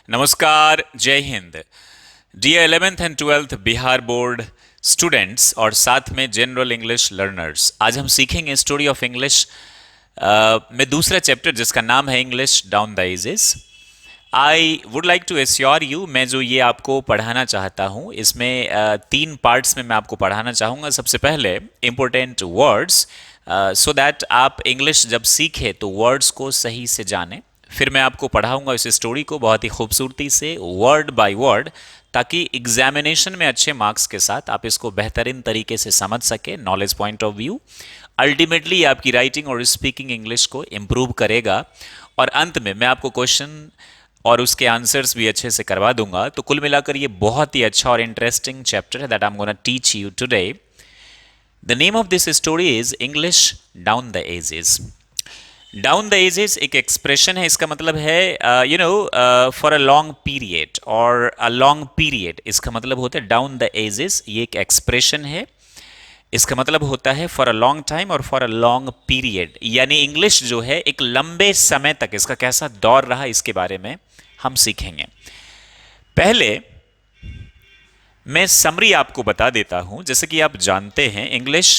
नमस्कार, जय Hind. Dear 11th and 12th Bihar board students और साथ में जनरल इंग्लिश लर्नर्स, आज हम सीखेंगे स्टोरी ऑफ इंग्लिश में दूसरा चैप्टर जिसका नाम है English down the ages. I would like to assure you, मैं जो ये आपको पढ़ाना चाहता हूँ इसमें तीन पार्ट्स में मैं आपको पढ़ाना चाहूँगा। सबसे पहले इम्पोर्टेंट वर्ड्स, सो दैट आप इंग्लिश जब सीखें तो वर्ड्स को सही से जानें। फिर मैं आपको पढ़ाऊंगा इस स्टोरी को बहुत ही खूबसूरती से वर्ड बाय वर्ड, ताकि एग्जामिनेशन में अच्छे मार्क्स के साथ आप इसको बेहतरीन तरीके से समझ सके, knowledge point of view. Ultimately आपकी राइटिंग और स्पीकिंग इंग्लिश को इम्प्रूव करेगा। और अंत में मैं आपको क्वेश्चन और उसके आंसर्स भी अच्छे से करवा दूंगा। तो कुल मिलाकर ये बहुत ही अच्छा और इंटरेस्टिंग चैप्टर है that I am gonna teach you today. The name of this story is English down the ages. Down the ages एक एक्सप्रेशन है, इसका मतलब है फॉर अ लॉन्ग पीरियड और अ लॉन्ग पीरियड, इसका मतलब होता है डाउन द एजेस। ये एक एक्सप्रेशन है, इसका मतलब होता है फॉर अ लॉन्ग टाइम और फॉर अ लॉन्ग पीरियड, यानी इंग्लिश जो है एक लंबे समय तक इसका कैसा दौर रहा इसके बारे में हम सीखेंगे। पहले मैं समरी आपको बता देता हूं। जैसे कि आप जानते हैं इंग्लिश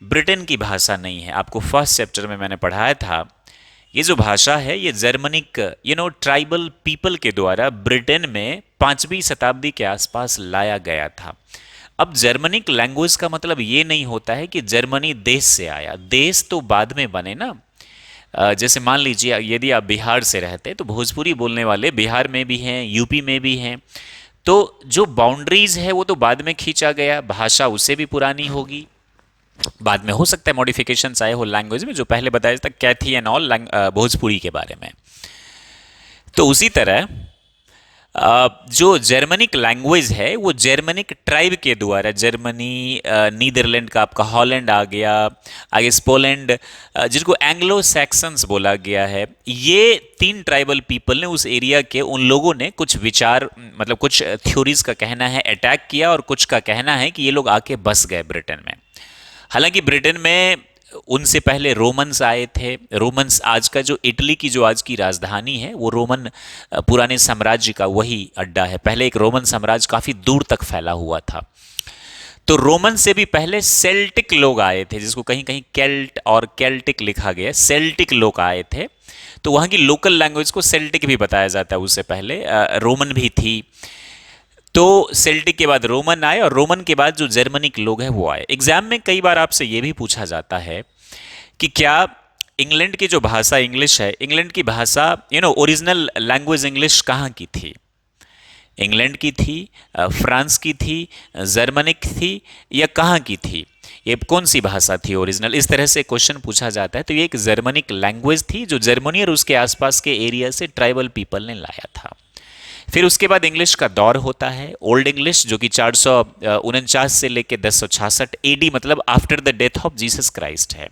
ब्रिटेन की भाषा नहीं है। आपको फर्स्ट चैप्टर में मैंने पढ़ाया था, ये जो भाषा है ये जर्मनिक ट्राइबल पीपल के द्वारा ब्रिटेन में 5वीं शताब्दी के आसपास लाया गया था। अब जर्मनिक लैंग्वेज का मतलब ये नहीं होता है कि जर्मनी देश से आया, देश तो बाद में बने ना। जैसे मान लीजिए यदि आप बिहार से रहते हैं तो भोजपुरी बोलने वाले बिहार में भी हैं, यूपी में भी हैं। तो जो बाउंड्रीज है वो तो बाद में खींचा गया, भाषा उससे भी पुरानी होगी। बाद में हो सकता है मॉडिफिकेशंस आए हो लैंग्वेज में, जो पहले बताया था कैथी एंड ऑल भोजपुरी के बारे में। तो उसी तरह जो जर्मनिक लैंग्वेज है वो जर्मनिक ट्राइब के द्वारा, जर्मनी, नीदरलैंड का आपका हॉलैंड आ गया, आगे पोलैंड, जिनको एंग्लो सैक्सन्स बोला गया है, ये तीन ट्राइबल पीपल ने उस एरिया के उन लोगों ने कुछ विचार, मतलब कुछ थ्योरीज का कहना है अटैक किया, और कुछ का कहना है कि ये लोग आके बस गए ब्रिटेन में। हालांकि ब्रिटेन में उनसे पहले रोमन्स आए थे। रोमन्स, आज का जो इटली की जो आज की राजधानी है वो रोमन पुराने साम्राज्य का वही अड्डा है। पहले एक रोमन साम्राज्य काफी दूर तक फैला हुआ था। तो रोमन से भी पहले सेल्टिक लोग आए थे, जिसको कहीं कहीं केल्ट और केल्टिक लिखा गया, सेल्टिक लोग आए थे। तो वहां की लोकल लैंग्वेज को सेल्टिक भी बताया जाता है। उससे पहले रोमन भी थी। तो सेल्टिक के बाद रोमन आए, और रोमन के बाद जो जर्मनिक लोग हैं वो आए। एग्जाम में कई बार आपसे ये भी पूछा जाता है कि क्या इंग्लैंड की जो भाषा इंग्लिश है, इंग्लैंड की भाषा ओरिजिनल लैंग्वेज इंग्लिश कहाँ की थी? इंग्लैंड की थी, फ्रांस की थी, जर्मनिक थी, या कहाँ की थी? ये कौन सी भाषा थी ओरिजिनल? इस तरह से क्वेश्चन पूछा जाता है। तो ये एक जर्मनिक लैंग्वेज थी जो जर्मनी और उसके आसपास के एरिया से ट्राइबल पीपल ने लाया था। फिर उसके बाद इंग्लिश का दौर होता है ओल्ड इंग्लिश, जो कि 449 से लेकर 1066 एडी, मतलब after the death of Jesus Christ है।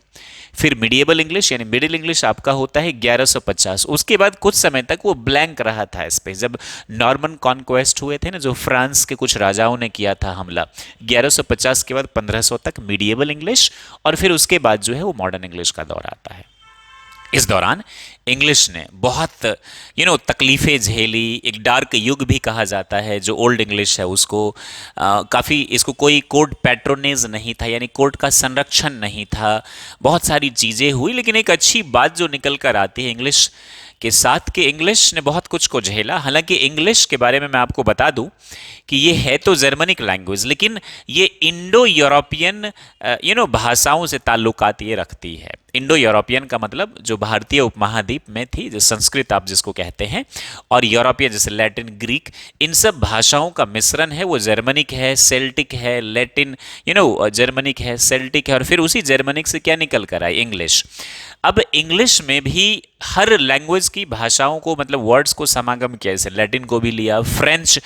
फिर मिडिएबल इंग्लिश यानी मिडिल इंग्लिश आपका होता है 1150। उसके बाद कुछ समय तक वो ब्लैंक रहा था इस पे, जब नॉर्मन कॉन्क्वेस्ट हुए थे ना, जो फ्रांस के कुछ राजाओं ने किया था हमला। 1150 के बाद 1500 तक मिडिएबल इंग्लिश, और फिर उसके बाद जो है वो मॉडर्न इंग्लिश का दौर आता है। इस दौरान इंग्लिश ने बहुत तकलीफें झेली। एक डार्क युग भी कहा जाता है जो ओल्ड इंग्लिश है उसको। काफ़ी, इसको कोई कोर्ट पैट्रोनेज नहीं था, यानी कोर्ट का संरक्षण नहीं था। बहुत सारी चीज़ें हुई, लेकिन एक अच्छी बात जो निकल कर आती है इंग्लिश के साथ, कि इंग्लिश ने बहुत कुछ को झेला। हालांकि इंग्लिश के बारे में मैं आपको बता दूं कि ये है तो जर्मनिक लैंग्वेज, लेकिन ये इंडो यूरोपियन भाषाओं से ताल्लुकात ये रखती है। इंडो यूरोपियन का मतलब जो भारतीय उपमहाद्वीप में थी, जो संस्कृत आप जिसको कहते हैं, और यूरोपियन जैसे लैटिन, ग्रीक, इन सब भाषाओं का मिश्रण है। वो जर्मनिक है, सेल्टिक है, लैटिन जर्मनिक है, सेल्टिक है, और फिर उसी जर्मनिक से क्या निकल कर आई? इंग्लिश। अब इंग्लिश में भी हर लैंग्वेज की भाषाओं को, मतलब वर्ड्स को समागम किया। जैसे लैटिन को भी लिया, फ्रेंच,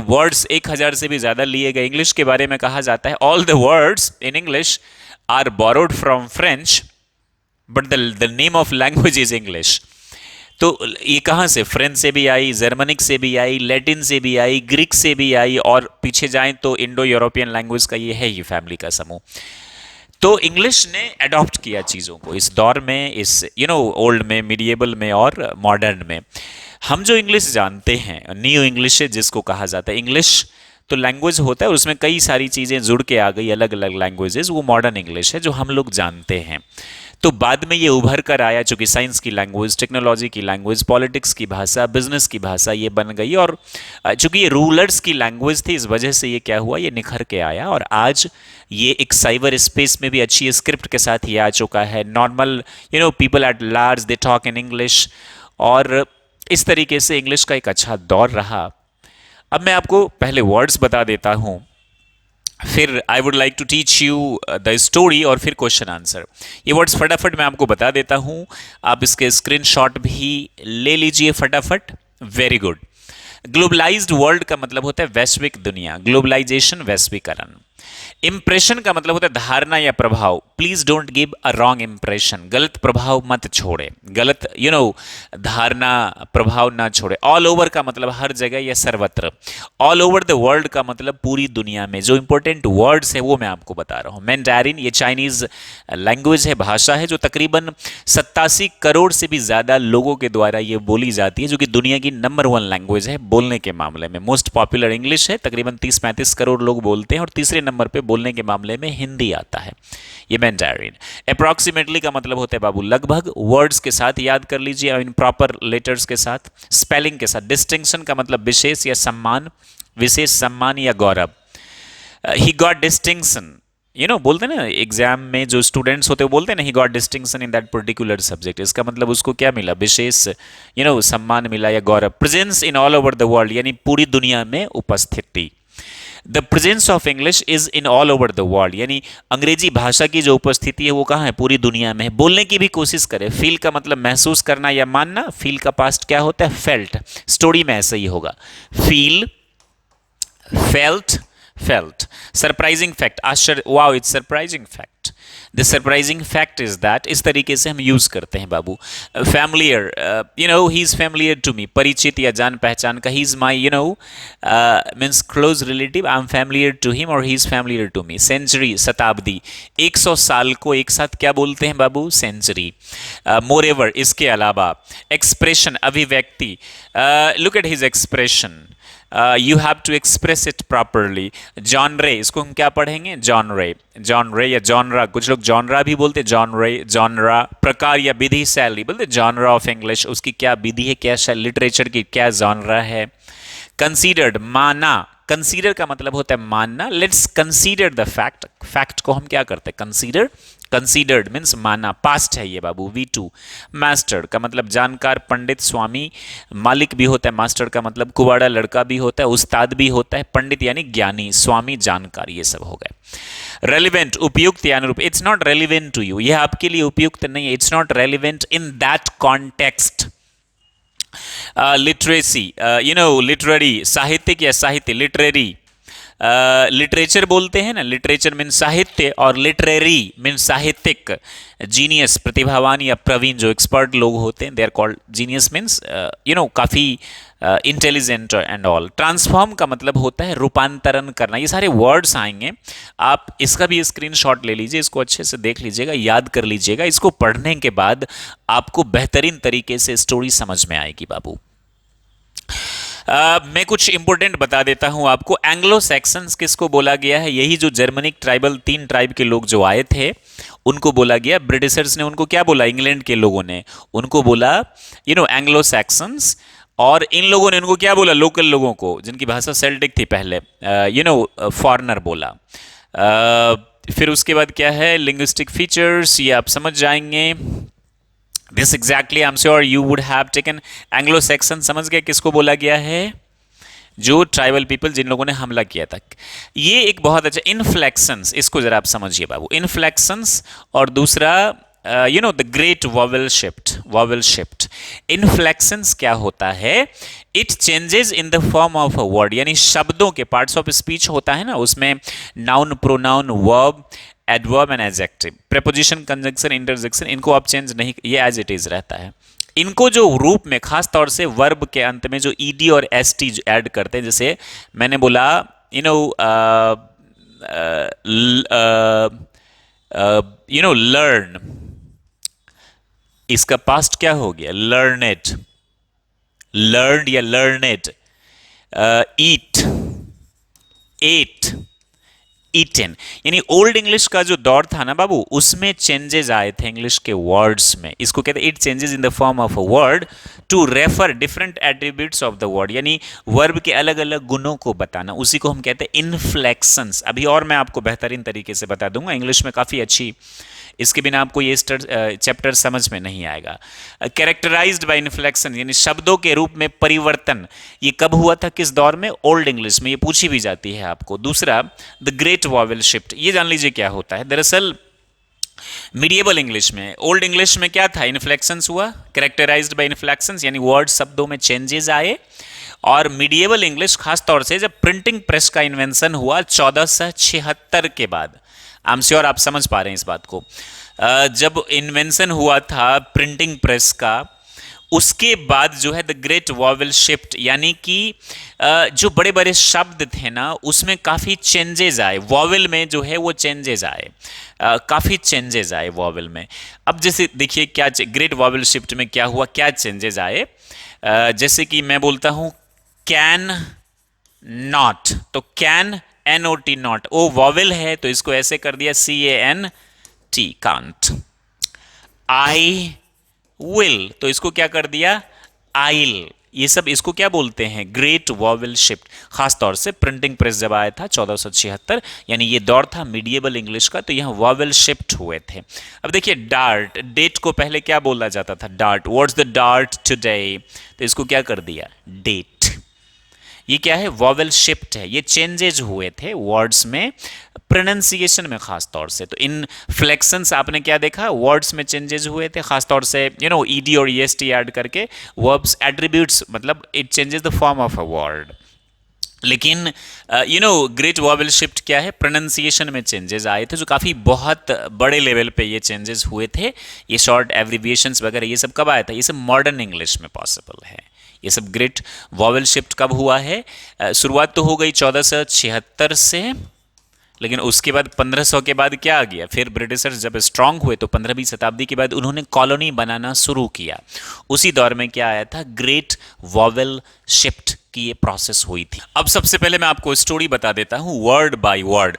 वर्ड्स 1000 से भी ज्यादा लिए गए। इंग्लिश के बारे में कहा जाता है all the words in English are borrowed from French, but the name of language is English. तो ये कहाँ से? फ्रेंच से भी आई, जर्मनिक से भी आई, लैटिन से भी आई, ग्रीक से भी आई, और पीछे जाएं तो इंडो यूरोपियन लैंग्वेज का ये है ये फैमिली का समूह। तो इंग्लिश ने अडॉप्ट किया चीज़ों को इस दौर में, इस ओल्ड में, मिडिएबल में और मॉडर्न में। हम जो इंग्लिश जानते हैं, न्यू इंग्लिश जिसको कहा जाता है, इंग्लिश तो लैंग्वेज होता है और उसमें कई सारी चीज़ें जुड़ के आ गई, अलग अलग लैंग्वेजेस, वो मॉडर्न इंग्लिश है जो हम लोग जानते हैं। तो बाद में ये उभर कर आया, चूंकि साइंस की लैंग्वेज, टेक्नोलॉजी की लैंग्वेज, पॉलिटिक्स की भाषा, बिजनेस की भाषा ये बन गई, और चूंकि ये रूलर्स की लैंग्वेज थी, इस वजह से ये क्या हुआ, ये निखर के आया, और आज ये एक साइबर स्पेस में भी अच्छी स्क्रिप्ट के साथ ये आ चुका है। Normal people at large they talk in English, और इस तरीके से इंग्लिश का एक अच्छा दौर रहा। अब मैं आपको पहले वर्ड्स बता देता हूं, फिर I would like to teach you the story, और फिर क्वेश्चन आंसर। ये वर्ड्स फटाफट मैं आपको बता देता हूं, आप इसके स्क्रीनशॉट भी ले लीजिए फटाफट। Very good. ग्लोबलाइज्ड वर्ल्ड का मतलब होता है वैश्विक दुनिया, ग्लोबलाइजेशन, वैश्वीकरण। इंप्रेशन का मतलब होता है धारणा या प्रभाव। Please don't give a wrong impression, गलत प्रभाव मत छोड़े, गलत धारणा प्रभाव ना छोड़े। ऑल ओवर का मतलब हर जगह या सर्वत्र। ऑल ओवर द वर्ल्ड का मतलब पूरी दुनिया में। जो इंपॉर्टेंट वर्ड्स है वो मैं आपको बता रहा हूं। मैंडारिन ये चाइनीज लैंग्वेज है, भाषा है, जो तकरीबन 87 करोड़ से भी ज्यादा लोगों के द्वारा ये बोली जाती है, जो कि दुनिया की नंबर 1 लैंग्वेज है बोलने के मामले में। मोस्ट पॉपुलर इंग्लिश है, तकरीबन 30-35 करोड़ लोग बोलते हैं, और तीसरे नंबर पे बोलने के मामले में हिंदी आता है, ये मैंडारिन। अप्रॉक्सीमेटली का मतलब होता है बाबू लगभग, वर्ड्स के साथ याद कर लीजिए, इन प्रॉपर लेटर्स के साथ, स्पेलिंग के साथ। डिस्टिंक्शन का मतलब विशेष या सम्मान, विशेष सम्मान या गौरव। ही गॉट डिस्टिंक्शन, बोलते हैं ना एग्जाम में जो स्टूडेंट्स होते हैं बोलते हैं ना, he got distinction in that particular subject. इसका मतलब उसको क्या मिला, विशेष सम्मान मिला या गौरव। Presence in all over the world, यानी पूरी दुनिया में उपस्थिति। The presence of English is in all over the world, यानी अंग्रेजी भाषा की जो उपस्थिति है वो कहाँ है, पूरी दुनिया में है। बोलने की भी कोशिश करें। फील का मतलब महसूस करना या मानना, फील का पास्ट क्या होता है, फेल्ट। स्टोरी में ऐसा ही होगा, feel, felt, felt. Surprising fact, आश्चर्य, wow it's surprising fact. The surprising fact is that, इस तरीके से हम यूज करते हैं बाबू। Familiar, he is familiar to me, परिचित या जान पहचान का। He is my means close relative, I am familiar to him और he is familiar to me. Century, शताब्दी, 100 साल को एक साथ क्या बोलते हैं बाबू, सेंचुरी। मोर एवर, इसके अलावा। एक्सप्रेशन, अभिव्यक्ति, look at his expression, you have to express it properly. Genre, इसको हम क्या पढ़ेंगे, जॉनरे, जॉनरे या जॉनरा, कुछ लोग जॉनरा भी बोलते हैं, जॉनरे, जॉनरा। प्रकार या विधि, शैली, बोलते जॉनरा ऑफ इंग्लिश, उसकी क्या विधि है, क्या शैली, लिटरेचर की क्या जॉनरा है। कंसीडर्ड, माना, कंसीडर का मतलब होता है मानना। Let's consider the fact, fact को हम क्या करते हैं, कंसीडर। कंसीडर्ड मीन्स माना, पास्ट है ये बाबू, V2। मास्टर का मतलब जानकार, पंडित, स्वामी, मालिक भी होता है। मास्टर का मतलब कुवाड़ा, लड़का भी होता है, उस्ताद भी होता है। पंडित यानी ज्ञानी, स्वामी जानकार, ये सब हो गए। रेलिवेंट, उपयुक्त या अनुरूप। It's not relevant to you, यह आपके लिए उपयुक्त नहीं है, it's not relevant in that context. Literacy, literary, साहित्यिक या साहित्य, लिटरेरी। लिटरेचर बोलते हैं ना, लिटरेचर मीन साहित्य, और लिटरेरी मीन साहित्यिक। जीनियस, प्रतिभावान या प्रवीण, जो एक्सपर्ट लोग होते हैं, they are called genius means काफी इंटेलिजेंट एंड ऑल। ट्रांसफॉर्म का मतलब होता है रूपांतरण करना। ये सारे वर्ड्स आएंगे, आप इसका भी स्क्रीनशॉट ले लीजिए, इसको अच्छे से देख लीजिएगा, याद कर लीजिएगा। इसको पढ़ने के बाद आपको बेहतरीन तरीके से स्टोरी समझ में आएगी बाबू। मैं कुछ इंपॉर्टेंट बता देता हूं आपको। एंग्लो सैक्सन्स किसको बोला गया है, यही जो जर्मनिक ट्राइबल, 3 ट्राइब के लोग जो आए थे उनको बोला गया। ब्रिटिशर्स ने उनको क्या बोला, इंग्लैंड के लोगों ने उनको बोला एंग्लो सैक्सन्स, और इन लोगों ने उनको क्या बोला, लोकल लोगों को, जिनकी भाषा सेल्टिक थी पहले, फॉरेनर बोला। फिर उसके बाद क्या है, लिंग्विस्टिक फीचर्स, ये आप समझ जाएंगे। This exactly I am sure you would have taken. Anglo Saxon समझ गए किसको बोला गया है, जो ट्राइबल पीपल, जिन लोगों ने हमला किया था। ये एक बहुत अच्छा इनफ्लेक्शंस, इसको जरा आप समझिए बाबू, इनफ्लेक्शंस। और दूसरा the great vowel shift, vowel shift. Inflections क्या होता है, it changes in the form of a word, यानी शब्दों के पार्ट्स ऑफ स्पीच होता है ना, उसमें noun, pronoun, verb, adverb and adjective, preposition, conjunction, interjection, इनको आप चेंज नहीं, ये एज इट इज रहता है। इनको जो रूप में, खास तौर से वर्ब के अंत में जो ईडी और एसटी ऐड करते हैं, जैसे मैंने बोला लर्न, इसका पास्ट क्या हो गया, लर्नेड। लर्न या लर्नेड, ईट, एट, ईटेन। यानी ओल्ड इंग्लिश का जो दौर था ना बाबू, उसमें चेंजेस आए थे इंग्लिश के वर्ड्स में। इसको कहते हैं it changes in the form of a word to refer different attributes of the word, यानी वर्ब के अलग अलग गुणों को बताना, उसी को हम कहते हैं इन्फ्लेक्शंस। अभी और मैं आपको बेहतरीन तरीके से बता दूंगा, इंग्लिश में काफ़ी अच्छी, इसके बिना आपको ये चैप्टर समझ में नहीं आएगा। कैरेक्टराइज्ड बाय इन्फ्लेक्शन, यानी शब्दों के रूप में परिवर्तन, ये कब हुआ था, किस दौर में? ओल्ड इंग्लिश में। ये पूछी भी जाती है आपको। दूसरा, द ग्रेट वॉवेल शिफ्ट, ये जान लीजिए क्या होता है। दरअसल मीडिएबल इंग्लिश में, ओल्ड इंग्लिश में क्या था? इन्फ्लेक्शंस हुआ, कैरेक्टराइज्ड बाय इन्फ्लेक्शंस, यानी वर्ड शब्दों में चेंजेस आए। और मीडिएबल इंग्लिश खास तौर से जब प्रिंटिंग प्रेस का इन्वेंशन हुआ 1476 के बाद। आई एम श्योर आप समझ पा रहे हैं इस बात को। जब इन्वेंशन हुआ था प्रिंटिंग प्रेस का, उसके बाद जो है द ग्रेट वॉवेल शिफ्ट, यानी कि जो बड़े बड़े शब्द थे ना, उसमें काफ़ी चेंजेस आए, वॉवेल में जो है वो चेंजेस आए, काफ़ी चेंजेस आए वॉवेल में। अब जैसे देखिए क्या ग्रेट वॉवेल शिफ्ट में क्या हुआ, क्या चेंजेस आए। जैसे कि मैं बोलता हूँ कैन नॉट, तो can NOT not, O vowel है तो इसको ऐसे कर दिया CANT, कांट। आई विल, तो इसको क्या कर दिया आइल। ये सब इसको क्या बोलते हैं? Great vowel shift. खास तौर से प्रिंटिंग प्रेस जब आया था 1476, यानी ये दौर था मीडिएबल इंग्लिश का, तो यहाँ वॉवेल शिफ्ट हुए थे। अब देखिए डार्ट, डेट को पहले क्या बोला जाता था? Dart. What's the dart today, तो इसको क्या कर दिया डेट। ये क्या है? वॉवेल शिफ्ट है। ये चेंजेज हुए थे वर्ड्स में, प्रोनाउंसिएशन में खास तौर से। तो इन फ्लेक्शंस आपने क्या देखा? वर्ड्स में चेंजेस हुए थे, खास तौर से ED और EST ऐड करके वर्ब्स एट्रीब्यूट्स, मतलब it changes the form of a word. लेकिन ग्रेट वॉवेल शिफ्ट क्या है? प्रोनाउंसिएशन में चेंजेस आए थे, जो काफ़ी बहुत बड़े लेवल पे ये चेंजेस हुए थे। ये शॉर्ट एब्रीविएशंस वगैरह ये सब कब आया था? ये सब मॉडर्न इंग्लिश में पॉसिबल है। ये सब ग्रेट वॉवेल शिफ्ट कब हुआ है? शुरुआत तो हो गई 1476 से, लेकिन उसके बाद 1500 के बाद क्या आ गया? फिर ब्रिटिशर्स जब स्ट्रांग हुए तो 15वीं शताब्दी के बाद उन्होंने कॉलोनी बनाना शुरू किया। उसी दौर में क्या आया था? ग्रेट वॉवेल शिफ्ट की ये प्रोसेस हुई थी। अब सबसे पहले मैं आपको स्टोरी बता देता हूँ वर्ड बाय वर्ड।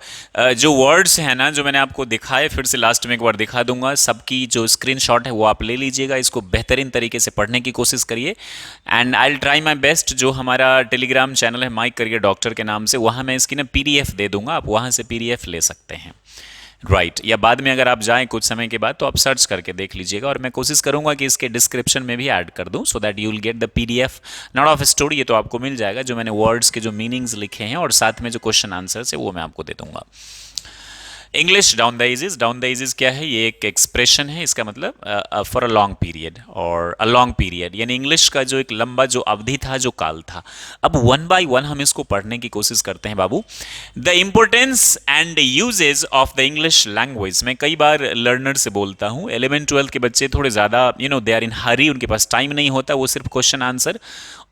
जो वर्ड्स हैं ना, जो मैंने आपको दिखाए, फिर से लास्ट में एक बार दिखा दूंगा। सबकी जो स्क्रीनशॉट है वो आप ले लीजिएगा, इसको बेहतरीन तरीके से पढ़ने की कोशिश करिए। And I will try my best. जो हमारा टेलीग्राम चैनल है माई करियर डॉक्टर के नाम से, वहाँ मैं इसकी ना PDF दे दूंगा, आप वहाँ से PDF ले सकते हैं। राइट, या बाद में अगर आप जाएं कुछ समय के बाद तो आप सर्च करके देख लीजिएगा, और मैं कोशिश करूंगा कि इसके डिस्क्रिप्शन में भी ऐड कर दूं, so that you will get the PDF not of story. ये तो आपको मिल जाएगा, जो मैंने वर्ड्स के जो मीनिंग्स लिखे हैं और साथ में जो क्वेश्चन आंसर्स है वो मैं आपको दे दूंगा। English down the ages. Down the ages क्या है? ये एक एक्सप्रेशन है, इसका मतलब फॉर अ लॉन्ग पीरियड और अ लॉन्ग पीरियड, यानी इंग्लिश का जो एक लंबा जो अवधि था, जो काल था। अब वन बाय वन हम इसको पढ़ने की कोशिश करते हैं बाबू। The importance and usages of the English language. मैं कई बार लर्नर से बोलता हूँ, 11 12 के बच्चे थोड़े ज़्यादा दे आर इन हरी, उनके पास टाइम नहीं होता, वो सिर्फ क्वेश्चन आंसर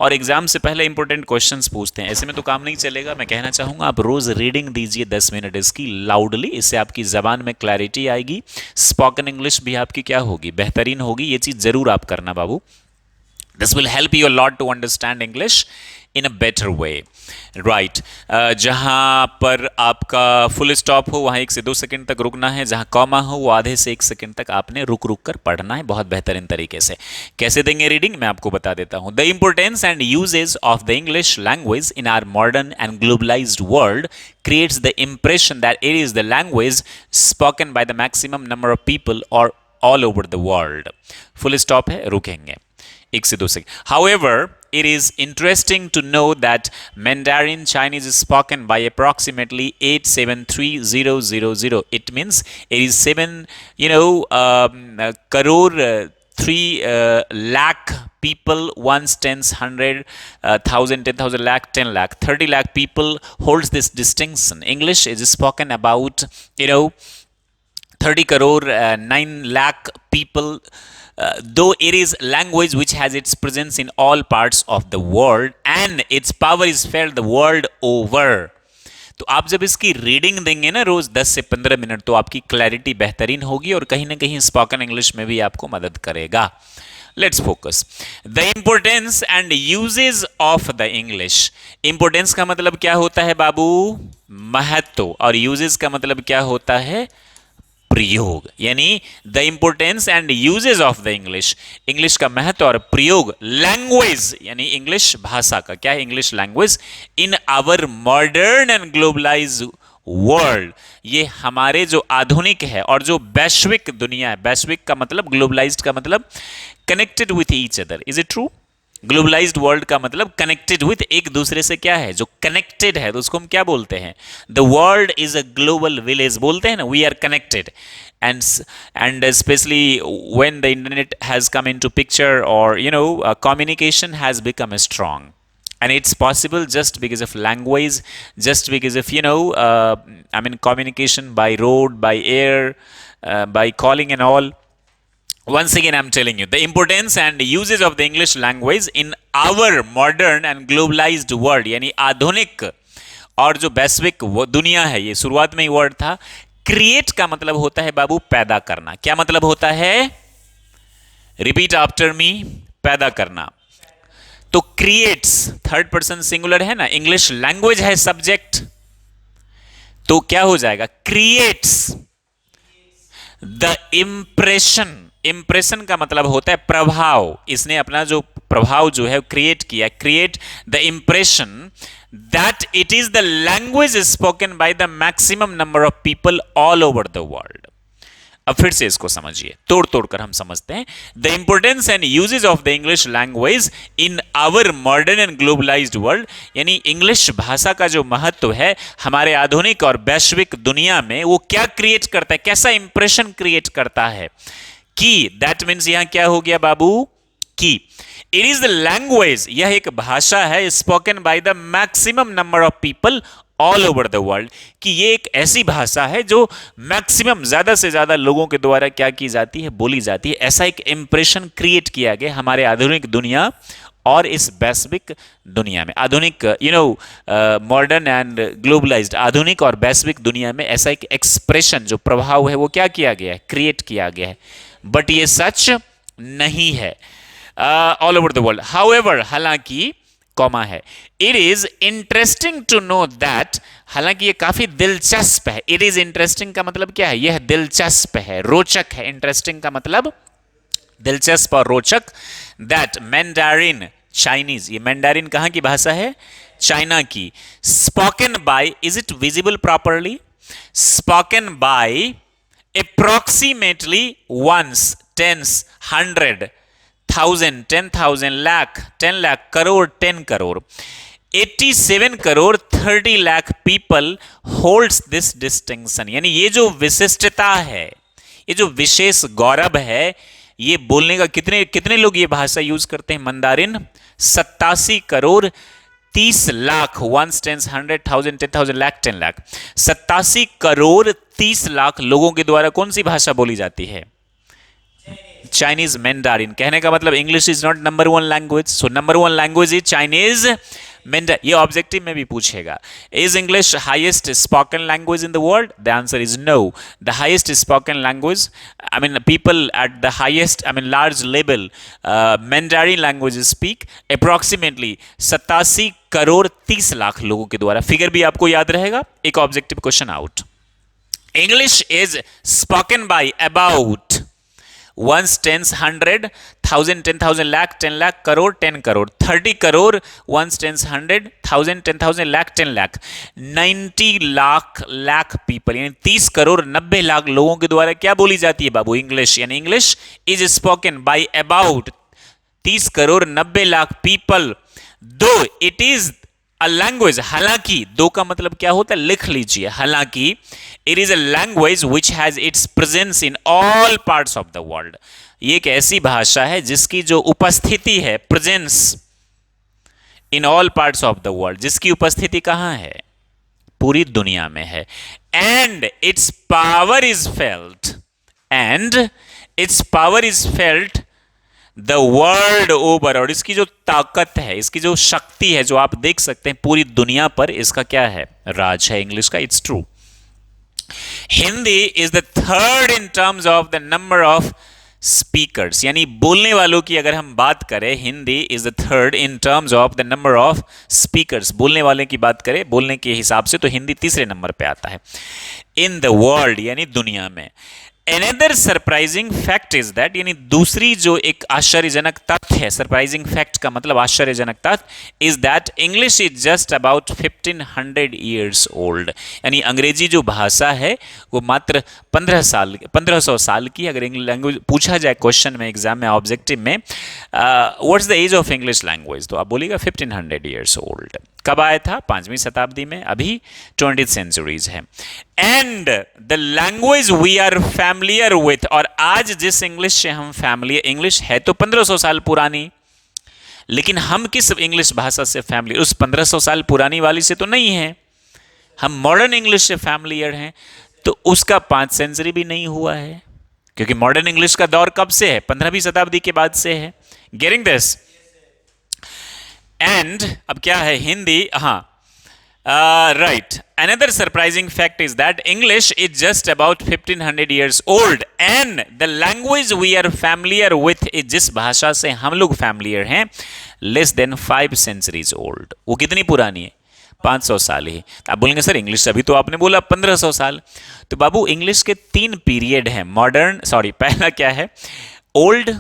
और एग्जाम से पहले इंपॉर्टेंट क्वेश्चंस पूछते हैं। ऐसे में तो काम नहीं चलेगा। मैं कहना चाहूँगा आप रोज़ रीडिंग दीजिए 10 मिनट इसकी लाउडली, इससे आपकी ज़बान में क्लैरिटी आएगी, स्पोकन इंग्लिश भी आपकी क्या होगी? बेहतरीन होगी। ये चीज़ ज़रूर आप करना बाबू। This will help you a lot to understand English in a better way. Right. जहाँ पर आपका फुल स्टॉप हो वहाँ 1 से 2 सेकंड तक रुकना है, जहाँ कॉमा हो वो आधे से 1 सेकंड तक आपने रुक रुक कर पढ़ना है, बहुत बेहतरीन तरीके से। कैसे देंगे रीडिंग मैं आपको बता देता हूँ। The importance and usages of the English language in our modern and globalised world creates the impression that it is the language spoken by the maximum number of people or all over the world. Full stop है, रुकेंगे 1 से 2 second. However, it is interesting to know that Mandarin Chinese is spoken by approximately 873,000. It means it is 7, crore 3 lakh people, once tens, 100, 1,000, 10,000 lakh, 10 lakh, 30 lakh people holds this distinction. English is spoken about 30 crore 9 lakh people. Though it is language which has its presence in all parts of the world and its power is felt the world over. तो आप जब इसकी reading देंगे ना रोज 10 से 15 minute, तो आपकी clarity बेहतरीन होगी और कहीं ना कहीं स्पोकन इंग्लिश में भी आपको मदद करेगा। Let's focus the importance and usages of the English. Importance का मतलब क्या होता है बाबू? महत्व। और यूजेज का मतलब क्या होता है? प्रयोग। यानी the importance and usages of the English, English का महत्व और प्रयोग, लैंग्वेज यानी इंग्लिश भाषा का, क्या है? English language in our modern and globalized world, ये हमारे जो आधुनिक है और जो वैश्विक दुनिया है, वैश्विक का मतलब, ग्लोबलाइज्ड का मतलब connected with each other, is it true? Globalised world का मतलब कनेक्टेड विथ, एक दूसरे से क्या है, जो कनेक्टेड है तो उसको हम क्या बोलते हैं? The world is a global village बोलते हैं ना, we are connected. and especially when the internet has come into picture, or communication has become strong, and it's possible just because of language, just because of communication by road, by air, by calling and all. Once again I'm telling you the importance and uses of the English language in our modern and globalized world, यानी आधुनिक और जो वैश्विक दुनिया है, ये शुरुआत में ही वर्ड था। क्रिएट का मतलब होता है बाबू पैदा करना। क्या मतलब होता है? रिपीट आफ्टर मी, पैदा करना। तो क्रिएट्स थर्ड पर्सन सिंगुलर है ना, इंग्लिश लैंग्वेज है सब्जेक्ट, तो क्या हो जाएगा? Creates the impression. इंप्रेशन का मतलब होता है प्रभाव, इसने अपना जो प्रभाव जो है क्रिएट किया, create the impression that it is the language spoken by the maximum number of people all over the world. अब फिर से इसको समझिए, तोड़ तोड़ कर हम समझते हैं। The importance and usages of the English language in our modern and globalised world, यानी इंग्लिश भाषा का जो महत्व है हमारे आधुनिक और वैश्विक दुनिया में, वो क्या क्रिएट करता है, कैसा इंप्रेशन क्रिएट करता है? की, दैट मीन्स यहां क्या हो गया बाबू? की। इट इज द लैंग्वेज, यह एक भाषा है, spoken by the maximum number of people all over the world, कि ये एक ऐसी भाषा है जो मैक्सिमम, ज्यादा से ज्यादा लोगों के द्वारा क्या की जाती है, बोली जाती है। ऐसा एक इंप्रेशन क्रिएट किया गया हमारे आधुनिक दुनिया और इस वैश्विक दुनिया में। आधुनिक मॉडर्न एंड ग्लोबलाइज्ड, आधुनिक और वैश्विक दुनिया में ऐसा एक एक्सप्रेशन, जो प्रभाव है, वो क्या किया गया है? क्रिएट किया गया है। बट ये सच नहीं है all over the world. However, हालांकि, कॉमा है, it is interesting to know that, हालांकि ये काफी दिलचस्प है। इट इज इंटरेस्टिंग का मतलब क्या है? यह दिलचस्प है, रोचक है। इंटरेस्टिंग का मतलब दिलचस्प और रोचक। दैट मैंडारिन, चाइनीज, ये मैंडारिन कहां की भाषा है? चाइना की। Spoken by, is it visible properly? Spoken by approximately once, tens, 100, 1000, 10,000, lakh, 10 lakh, crore, 10 crore, 87 crore 30 lakh people holds this distinction। यानी ये जो विशिष्टता है, ये जो विशेष गौरव है, ये बोलने का कितने कितने लोग ये भाषा यूज करते हैं? मंदारिन 87 करोड़ 30 लाख, 1 10 100 1000 10,000 लाख 10 लाख, 87 करोड़ 30 लाख लोगों के द्वारा कौन सी भाषा बोली जाती है? Chinese Mandarin. कहने का मतलब English is not number one language, so number one language is Chinese Mandarin. ये ऑब्जेक्टिव में भी पूछेगा, is English highest spoken language in the world? The answer is no. The highest spoken language, I mean people at the highest, I mean large level, mandarin language speak approximately 87 crore 30 lakh लोगों के द्वारा। Figure भी आपको याद रहेगा, एक objective question out. English is spoken by about 1 10 100 1000 10,000 lakh 10 lakh crore 10 crore 30 crore 1 10 100 1000 10,000 lakh 10 lakh 90 lakh people, यानी 30 करोड़ 90 लाख लोगों के द्वारा क्या बोली जाती है बाबू? इंग्लिश। यानी English is spoken by about 30 crore 90 lakh people, दो इट इज अ लैंग्वेज। हालांकि, दो का मतलब क्या होता है? लिख लीजिए, हालांकि it is a language which has its presence in all parts of the world. ये एक ऐसी भाषा है जिसकी जो उपस्थिति है, presence in all parts of the world, जिसकी उपस्थिति कहां है? पूरी दुनिया में है। And it's power is felt, and it's power is felt the world over, और इसकी जो ताकत है, इसकी जो शक्ति है, जो आप देख सकते हैं पूरी दुनिया पर, इसका क्या है? राज है इंग्लिश का। It's true. Hindi is the third in terms of the number of speakers, यानी बोलने वालों की अगर हम बात करें, Hindi is the third in terms of the number of speakers. बोलने वाले की बात करें बोलने के हिसाब से तो हिंदी तीसरे नंबर पे आता है इन द वर्ल्ड, यानी दुनिया में। Another surprising fact is that, यानी दूसरी जो एक आश्चर्यजनक तथ्य है, सरप्राइजिंग फैक्ट का मतलब आश्चर्यजनक तथ्य, is that English is just about 1500 years old, यानी अंग्रेजी जो भाषा है वो मात्र 1500 साल की। अगर इंग्लिश लैंग्वेज पूछा जाए क्वेश्चन में, एग्जाम में, ऑब्जेक्टिव में, what's the age of English language, तो आप बोलिएगा 1500 ईयर्स ओल्ड। कब आया था? 5वीं शताब्दी में, अभी 20th सेंचुरीज है। And the language we are familiar with, और आज जिस इंग्लिश से हम फैमिलियर, इंग्लिश है तो 1500 साल पुरानी, लेकिन हम किस इंग्लिश भाषा से फैमिलियर, उस 1500 साल पुरानी वाली से तो नहीं है, हम मॉडर्न इंग्लिश से फैमिलियर हैं। तो उसका 5 सेंचुरी भी नहीं हुआ है, क्योंकि मॉडर्न इंग्लिश का दौर कब से है? 15वीं शताब्दी के बाद से है। Getting this? एंड अब क्या है हिंदी, हाँ, right. Another surprising fact is that English is just about 1500 years old, and the language we are familiar with is, जिस भाषा से हम लोग familiar हैं, less than 5 centuries old. वो कितनी पुरानी है? 500 साल ही। आप बोलेंगे सर इंग्लिश, अभी तो आपने बोला 1500 साल। तो बाबू इंग्लिश के 3 पीरियड हैं, मॉडर्न, सॉरी, पहला क्या है? ओल्ड,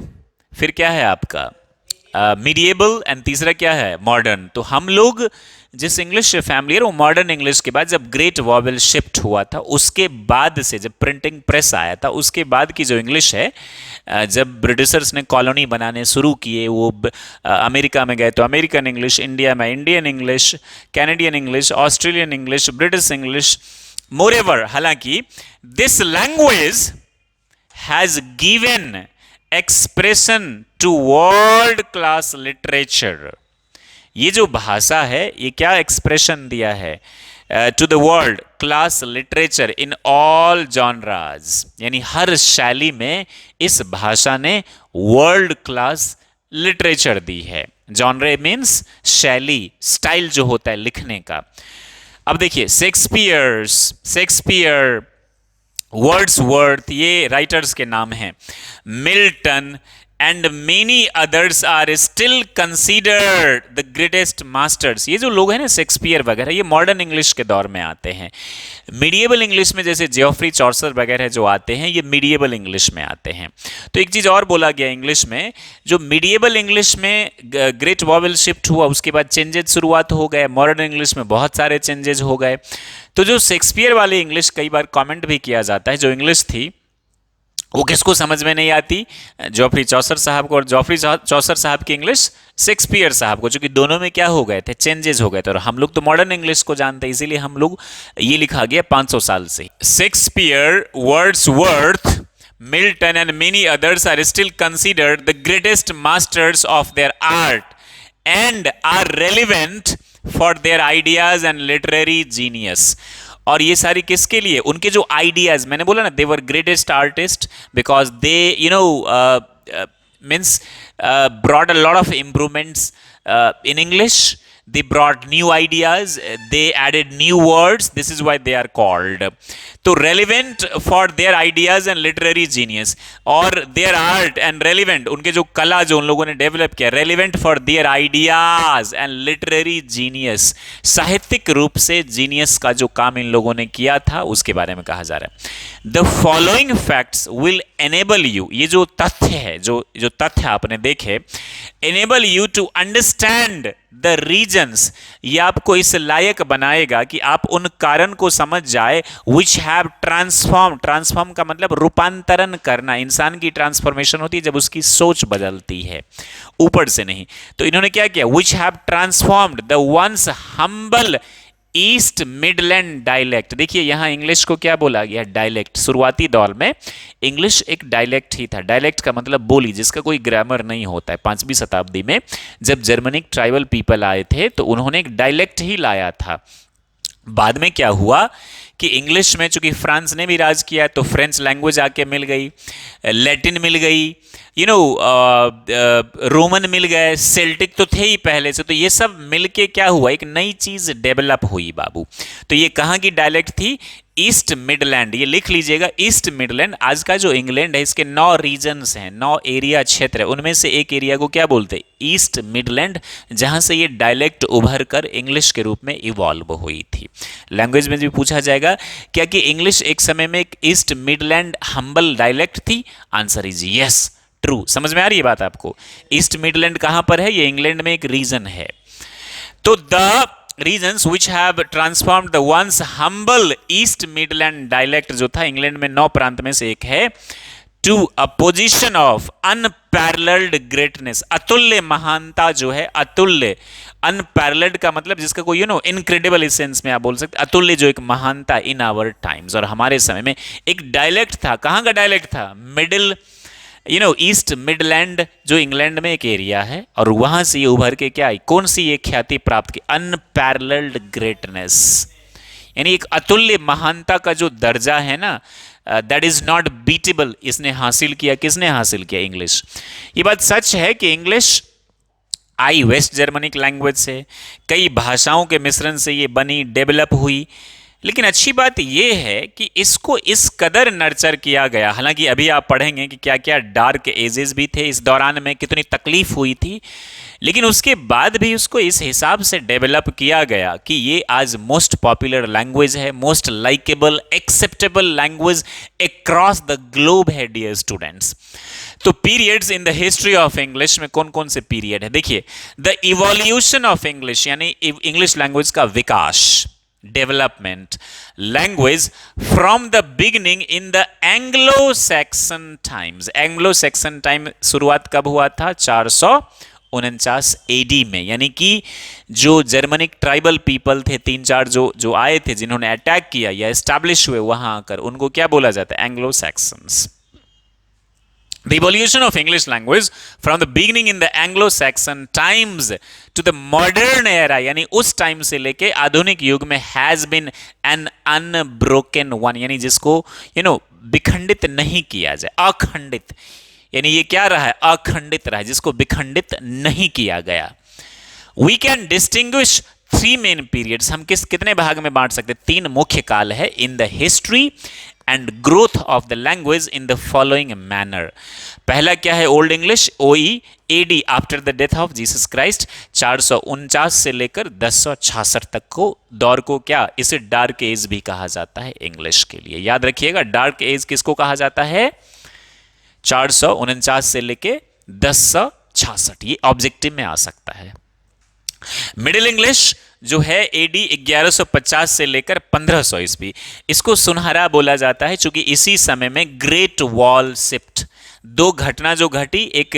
फिर क्या है आपका मीडिएबल, एंड तीसरा क्या है? मॉडर्न। तो हम लोग जिस इंग्लिश से फैमिलियर, वो मॉडर्न इंग्लिश के बाद जब ग्रेट वॉवेल शिफ्ट हुआ था, उसके बाद से जब प्रिंटिंग प्रेस आया था, उसके बाद की जो इंग्लिश है, जब ब्रिटिशर्स ने कॉलोनी बनाने शुरू किए, वो अमेरिका में गए तो अमेरिकन इंग्लिश, इंडिया में Indian English, Canadian English, Australian English, British English, moreover. हालांकि this language has given expression to world class literature, ये जो भाषा है ये क्या एक्सप्रेशन दिया है? To the world class literature in all genres, यानी हर शैली में इस भाषा ने वर्ल्ड क्लास लिटरेचर दी है। जॉनरे मीन्स शैली, स्टाइल जो होता है लिखने का। अब देखिए शेक्सपियर, वर्ड्सवर्थ, ये राइटर्स के नाम हैं, Milton and many others are still considered the greatest masters। ये जो लोग हैं ना, शेक्सपियर वगैरह, ये मॉडर्न इंग्लिश के दौर में आते हैं। मीडिएबल इंग्लिश में जैसे जियोफ्री चॉसर वगैरह जो आते हैं, ये मीडिएबल इंग्लिश में आते हैं। तो एक चीज़ और बोला गया इंग्लिश में, जो मीडिएबल इंग्लिश में ग्रेट वॉवेल शिफ्ट हुआ, उसके बाद चेंजेज शुरुआत हो गए, मॉडर्न इंग्लिश में बहुत सारे चेंजेज हो गए। तो जो शेक्सपियर वाली इंग्लिश, कई बार कॉमेंट भी किया जाता है, जो इंग्लिश थी वो किसको समझ में नहीं आती? जॉफरी चौसर साहब को, और जॉफरी चौसर साहब की इंग्लिश शेक्सपियर साहब को, क्योंकि दोनों में क्या हो गए थे? चेंजेस हो गए थे। और हम लोग तो मॉडर्न इंग्लिश को जानते हैं, इसीलिए हम लोग ये लिखा गया 500 साल से। Shakespeare, Wordsworth, Milton and many others are still considered the greatest masters of their art and are relevant for their ideas and literary genius. और ये सारी किसके लिए? उनके जो आइडियाज, मैंने बोला ना, they were greatest artist because they means brought a lot of improvements in English, they brought new ideas, they added new words, this is why they are called, तो relevant for their ideas and literary genius, और their art and relevant, उनके जो कला जो उन लोगों ने develop किया, relevant for their ideas and literary genius, साहित्यिक रूप से जीनियस का जो काम इन लोगों ने किया था उसके बारे में कहा जा रहा है। The following facts will enable you, ये जो तथ्य है, जो तथ्य आपने देखे, enable you to understand the reasons, ये आपको इस लायक बनाएगा कि आप उन कारण को समझ जाए, which have transform का मतलब रूपांतरण करना। इंसान की ट्रांसफॉर्मेशन होती है जब उसकी सोच बदलती है, ऊपर से नहीं। तो इन्होंने क्या किया? which have transformed the once humble east Midland dialect. देखिए यहां इंग्लिश को क्या बोला गया? डायलेक्ट। शुरुआती दौर में इंग्लिश एक डायलेक्ट ही था। डायलेक्ट का मतलब बोली, जिसका कोई ग्रामर नहीं होता है। 5वीं शताब्दी में जब जर्मनिक ट्राइबल पीपल आए थे तो उन्होंने एक डायलेक्ट ही लाया था। बाद में क्या हुआ कि इंग्लिश में चूंकि फ्रांस ने भी राज किया तो फ्रेंच लैंग्वेज आके मिल गई, लैटिन मिल गई, रोमन मिल गए, सेल्टिक तो थे ही पहले से। तो ये सब मिलके क्या हुआ? एक नई चीज डेवलप हुई बाबू। तो ये कहाँ की डायलेक्ट थी? ईस्ट मिडलैंड, ये लिख लीजिएगा, ईस्ट मिडलैंड। आज का जो इंग्लैंड है इसके 9 रीजन्स हैं, 9 एरिया क्षेत्र है, उनमें से एक एरिया को क्या बोलते हैं, ईस्ट मिडलैंड, जहां से ये डायलेक्ट उभर कर इंग्लिश के रूप में इवॉल्व हुई थी। लैंग्वेज में भी पूछा जाएगा क्या कि इंग्लिश एक समय में एक ईस्ट मिडलैंड हम्बल डायलेक्ट थी? Answer is yes, true. समझ में आ रही है बात आपको? ईस्ट मिडलैंड कहां पर है? ये इंग्लैंड में एक रीजन है। तो the regions which have transformed the once humble East Midland dialect जो था इंग्लैंड में 9 प्रांत में से एक है, to a position of unparalleled greatness, अतुल्य महानता जो है, अतुल्य, unparalleled का मतलब जिसका कोई इनक्रेडिबल इस सेंस में आप बोल सकते, अतुल्य जो एक महानता इन आवर टाइम्स, और हमारे समय में एक डायलेक्ट था। कहाँ का डायलेक्ट था? मिडिल ईस्ट मिडलैंड जो इंग्लैंड में एक एरिया है, और वहां से ये उभर के क्या आई, कौन सी ये ख्याति प्राप्त की? अनपैरेलल्ड ग्रेटनेस, यानी एक अतुल्य महानता का जो दर्जा है ना, दैट इज नॉट बीटेबल, इसने हासिल किया। किसने हासिल किया? इंग्लिश। ये बात सच है कि English I West Germanic language से, कई भाषाओं के मिश्रण से ये बनी, डेवलप हुई, लेकिन अच्छी बात यह है कि इसको इस कदर नर्चर किया गया। हालांकि अभी आप पढ़ेंगे कि क्या क्या डार्क एजेस भी थे इस दौरान में, कितनी तकलीफ हुई थी, लेकिन उसके बाद भी उसको इस हिसाब से डेवलप किया गया कि ये आज मोस्ट पॉपुलर लैंग्वेज है, most likeable, acceptable language across the globe है डियर स्टूडेंट्स। तो periods in the history of English में कौन कौन से पीरियड है? देखिए, द इवोल्यूशन ऑफ इंग्लिश, यानी इंग्लिश लैंग्वेज का विकास, development, language from the beginning in the Anglo-Saxon times। Anglo-Saxon time शुरुआत कब हुआ था? 449 एडी में, यानी कि जो जर्मनिक ट्राइबल पीपल थे, 3-4 जो आए थे, जिन्होंने अटैक किया या एस्टैब्लिश हुए वहां आकर, उनको क्या बोला जाता है? Anglo Saxons. The evolution of English language from the beginning in the Anglo-Saxon times to the modern era, यानी उस टाइम से लेके आधुनिक युग में, has been an unbroken one, यानी जिसको विखंडित नहीं किया जाए, अखंडित, यानी ये क्या रहा है? अखंडित रहा है, जिसको विखंडित नहीं किया गया। We can distinguish 3 main periods, हम कितने भाग में बांट सकते? 3 मुख्य काल है in the history and growth of the language in the following manner। पहला क्या है? Old English, OE AD, after the death of Jesus Christ, 449 से लेकर 1066 तक को दौर को क्या, इसे डार्क एज भी कहा जाता है इंग्लिश के लिए। याद रखिएगा, डार्क एज किसको कहा जाता है? 449 से लेके 1066, ये ऑब्जेक्टिव में आ सकता है। मिडिल इंग्लिश जो है एडी 1150 से लेकर 1500 ईस्वी, इसको सुनहरा बोला जाता है, क्योंकि इसी समय में ग्रेट वॉल शिफ्ट, 2 घटना जो घटी, एक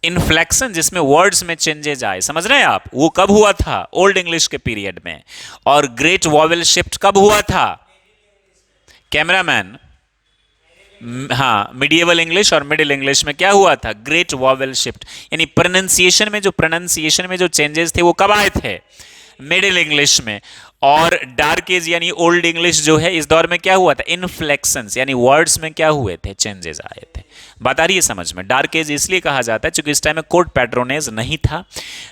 इन्फ्लेक्शन जिसमें वर्ड्स में चेंजेज आए, समझ रहे हैं आप, वो कब हुआ था? ओल्ड इंग्लिश के पीरियड में। और ग्रेट वॉवेल शिफ्ट कब हुआ था? कैमरामैन, हाँ, मिडिएवल इंग्लिश और मिडिल इंग्लिश में क्या हुआ था? ग्रेट वॉवेल शिफ्ट, यानी प्रोनाउंसिएशन में जो चेंजेस थे वो कब आए थे? मिडिल इंग्लिश में। और डार्क एज यानी ओल्ड इंग्लिश जो है, इस दौर में क्या हुआ था? इन्फ्लेक्शंस, यानी वर्ड्स में क्या हुए थे? चेंजेस आए थे। बात आ रही है समझ में? डार्क एज इसलिए कहा जाता है क्योंकि इस टाइम में कोर्ट पैट्रोनेज नहीं था।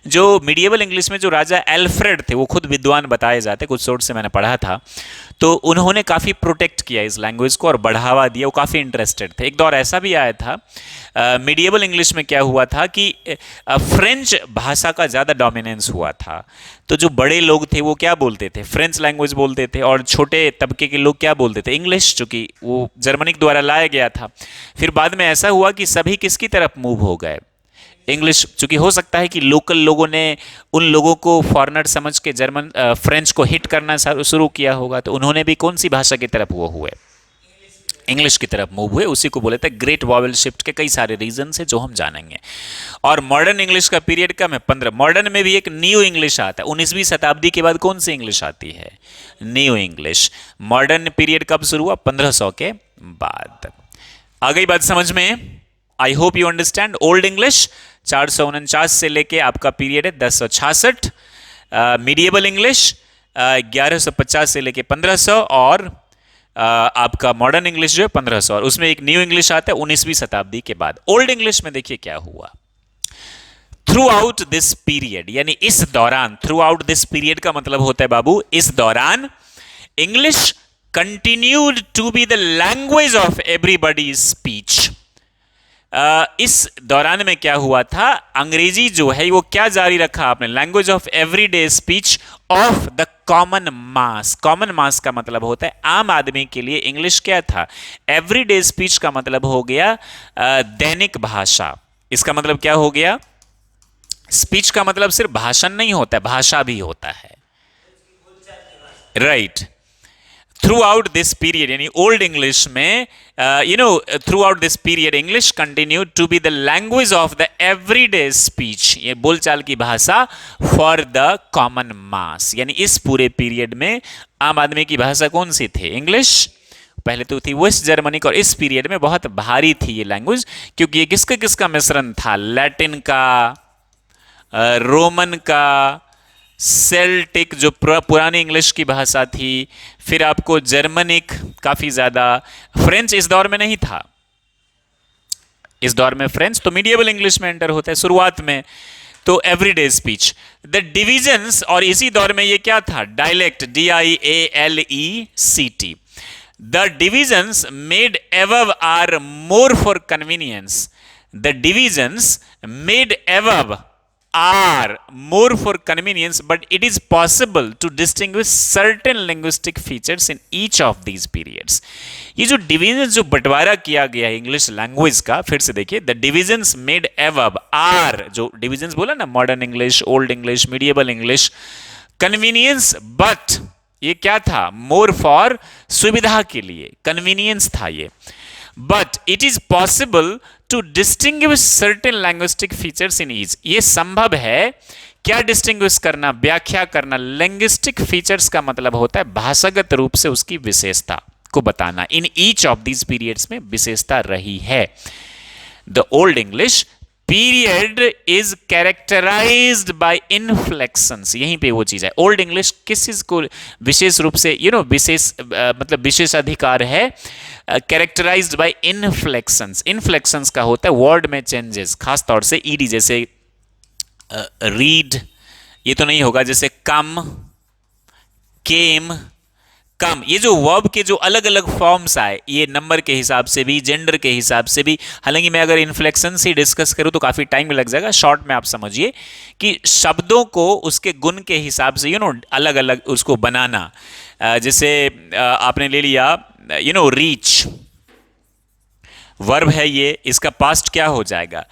जो मिडिएवल इंग्लिश में जो राजा एल्फ्रेड थे, वो खुद विद्वान बताए जाते, कुछ सोर्स से मैंने पढ़ा था, तो उन्होंने काफ़ी प्रोटेक्ट किया इस लैंग्वेज को और बढ़ावा दिया, वो काफ़ी इंटरेस्टेड थे। एक दौर ऐसा भी आया था मिडिएवल इंग्लिश में, क्या हुआ था कि फ्रेंच भाषा का ज़्यादा डोमिनेंस हुआ था, तो जो बड़े लोग थे वो क्या बोलते थे? फ्रेंच लैंग्वेज बोलते थे, और छोटे तबके के लोग क्या बोलते थे? इंग्लिश, चूंकि वो जर्मनिक द्वारा लाया गया था। फिर बाद में ऐसा हुआ कि सभी किसकी तरफ मूव हो गए? इंग्लिश, चूंकि हो सकता है कि लोकल लोगों ने उन लोगों को फॉरेनर समझ के फ्रेंच को हिट करना शुरू किया होगा, तो उन्होंने भी कौन सी भाषा की तरफ वो हुए? इंग्लिश की तरफ मूव हुए। उसी को बोले थे ग्रेट वॉवेल शिफ्ट के कई सारे रीजन है जो हम जानेंगे। और मॉडर्न इंग्लिश का पीरियड कम है 15। मॉडर्न में भी एक न्यू इंग्लिश आता है। 19वीं शताब्दी के बाद कौन सी इंग्लिश आती है? New English. मॉडर्न पीरियड कब शुरू हुआ? 1500 के बाद। आ गई बात समझ में? आई hope you understand. Old English 449 से लेके आपका पीरियड है 1066। मीडिएबल इंग्लिश 1150 से लेके 1500, और आपका मॉडर्न इंग्लिश जो है 1500, और उसमें एक न्यू इंग्लिश आता है 19वीं शताब्दी के बाद। ओल्ड इंग्लिश में देखिए क्या हुआ। थ्रू आउट दिस पीरियड, यानी इस दौरान, थ्रू आउट दिस पीरियड का मतलब होता है बाबू इस दौरान, English continued to be the language of everybody speech. इस दौरान में क्या हुआ था, अंग्रेजी जो है वो क्या जारी रखा आपने, language of everyday speech of the common mass. Common mass का मतलब होता है आम आदमी के लिए इंग्लिश क्या था, एवरीडे स्पीच का मतलब हो गया दैनिक भाषा। इसका मतलब क्या हो गया, स्पीच का मतलब सिर्फ भाषण नहीं होता है, भाषा भी होता है, right. Throughout this period, यानी ओल्ड इंग्लिश में throughout this period English continue to be the language of the everyday speech, ये बोलचाल की भाषा फॉर द कॉमन मास। यानी इस पूरे पीरियड में आम आदमी की भाषा कौन सी थी, इंग्लिश। पहले तो थी वेस्ट जर्मनिक, और इस पीरियड में बहुत भारी थी ये लैंग्वेज, क्योंकि ये किसका किसका मिश्रण था, लैटिन का, रोमन का, सेल्टिक जो पुरानी इंग्लिश की भाषा थी, फिर आपको जर्मनिक काफी ज्यादा, फ्रेंच इस दौर में नहीं था। इस दौर में फ्रेंच तो मीडिएवल इंग्लिश में एंटर होता है शुरुआत में, तो एवरीडे स्पीच। द डिविजन्स, और इसी दौर में ये क्या था, dialect, DIALECT। The divisions made above are more for convenience. The divisions made above are more for convenience, but it is possible to distinguish certain linguistic features in each of these periods। ये जो division, जो बंटवारा किया गया है English language का, फिर से देखिए, the divisions made above are, जो डिविजन्स बोला ना, modern English, old English, medieval English, convenience, but ये क्या था, मोर फॉर, सुविधा के लिए, कन्वीनियंस था ये, but it is possible to distinguish certain linguistic features in each. ये संभव है क्या, डिस्टिंग्विश करना, व्याख्या करना। लैंग्विस्टिक फीचर्स का मतलब होता है भाषागत रूप से उसकी विशेषता को बताना। In each of these periods में विशेषता रही है। The old English period is characterized by inflections, यहीं पे वो चीज है। ओल्ड इंग्लिश किस चीज को विशेष रूप से विशेष मतलब विशेष अधिकार है, कैरेक्टराइज्ड बाय इनफ्लेक्शंस। इनफ्लेक्शंस का होता है वर्ड में चेंजेस, खास तौर से ईडी, जैसे रीड, ये तो नहीं होगा, जैसे कम, केम, कम, ये जो वर्ब के जो अलग अलग फॉर्म्स आए, ये नंबर के हिसाब से भी, जेंडर के हिसाब से भी। हालांकि मैं अगर इन्फ्लेक्शन से डिस्कस करूं तो काफी टाइम लग जाएगा, शॉर्ट में आप समझिए कि शब्दों को उसके गुण के हिसाब से अलग अलग उसको बनाना। जैसे आपने ले लिया रीच, वर्ब है ये, इसका पास्ट क्या हो जाएगा,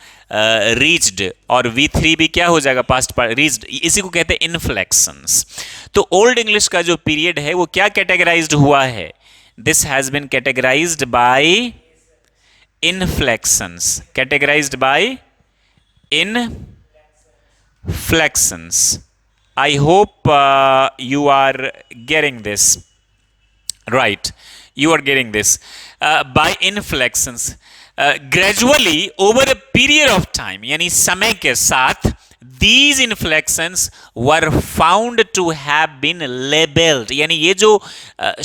रीच्ड, और V3 भी क्या हो जाएगा, पास्ट पर रीच्ड। इसी को कहते हैं इनफ्लेक्शंस। तो ओल्ड इंग्लिश का जो पीरियड है वो क्या कैटेगराइज्ड हुआ है, this has been categorized by inflections, categorized by inflections. I hope you are getting this, right? You are getting this by inflections. Gradually over a period of time, यानी समय के साथ, these inflections were found to have been labeled, यानी ये जो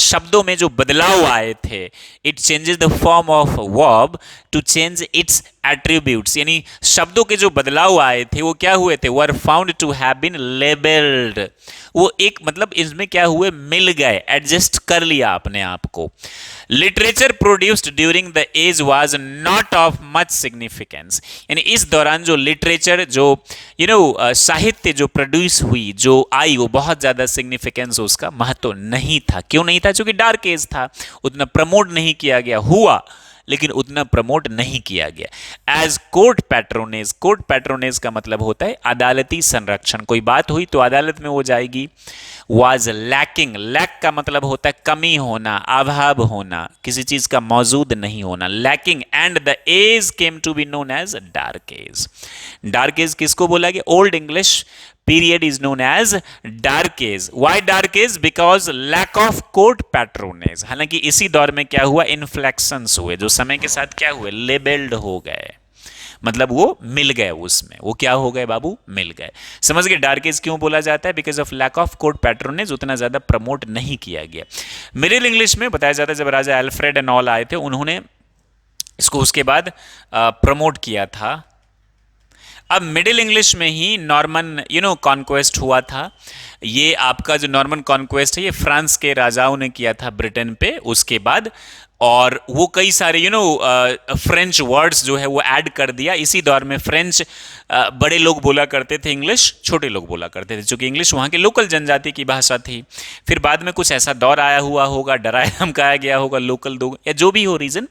शब्दों में जो बदलाव आए थे, it changes the form of verb to change its attributes, यानी शब्दों के जो बदलाव आए थे वो क्या हुए थे, were found to have been labeled। वो एक मतलब इसमें क्या हुए, मिल गए, एडजस्ट कर लिया अपने आप को। Literature produced during the age was not of much significance, यानी इस दौरान जो लिटरेचर, जो साहित्य जो प्रोड्यूस हुई, जो आई, वो बहुत ज्यादा सिग्निफिकेंस, उसका महत्व नहीं था। क्यों नहीं था, क्योंकि डार्क एज था, उतना प्रमोट नहीं किया गया, हुआ लेकिन उतना प्रमोट नहीं किया गया। As court patronage, court patronage का मतलब होता है अदालती संरक्षण, कोई बात हुई तो अदालत में वो जाएगी। वाज लैकिंग, लैक का मतलब होता है कमी होना, अभाव होना, किसी चीज का मौजूद नहीं होना, lacking. And the age came to be known as dark age. Dark age किसको बोला गया, old English period is known as dark age। why dark age? because lack of court patronage। हालांकि इसी दौर में क्या हुआ, इन्फ्लेक्शंस हुए, जो समय के साथ क्या हुए, लेबल्ड हो गए, मतलब वो मिल गए, उसमें वो क्या हो गए बाबू, मिल गए। समझ गए डार्क एज क्यों बोला जाता है, because of lack of court patronage, उतना ज्यादा प्रमोट नहीं किया गया। मिडिल इंग्लिश में बताया जाता है जब राजा एल्फ्रेड एंड ऑल आए थे, उन्होंने इसको उसके बाद प्रमोट किया था। अब मिडिल इंग्लिश में ही नॉर्मन कॉन्क्वेस्ट हुआ था। ये आपका जो नॉर्मन कॉन्क्वेस्ट है ये फ्रांस के राजाओं ने किया था ब्रिटेन पे उसके बाद, और वो कई सारे फ्रेंच वर्ड्स जो है वो ऐड कर दिया। इसी दौर में फ्रेंच बड़े लोग बोला करते थे, इंग्लिश छोटे लोग बोला करते थे, क्योंकि इंग्लिश वहाँ के लोकल जनजाति की भाषा थी। फिर बाद में कुछ ऐसा दौर आया हुआ होगा, डराया धमकाया गया होगा लोकल लोग, या जो भी हो रीज़न,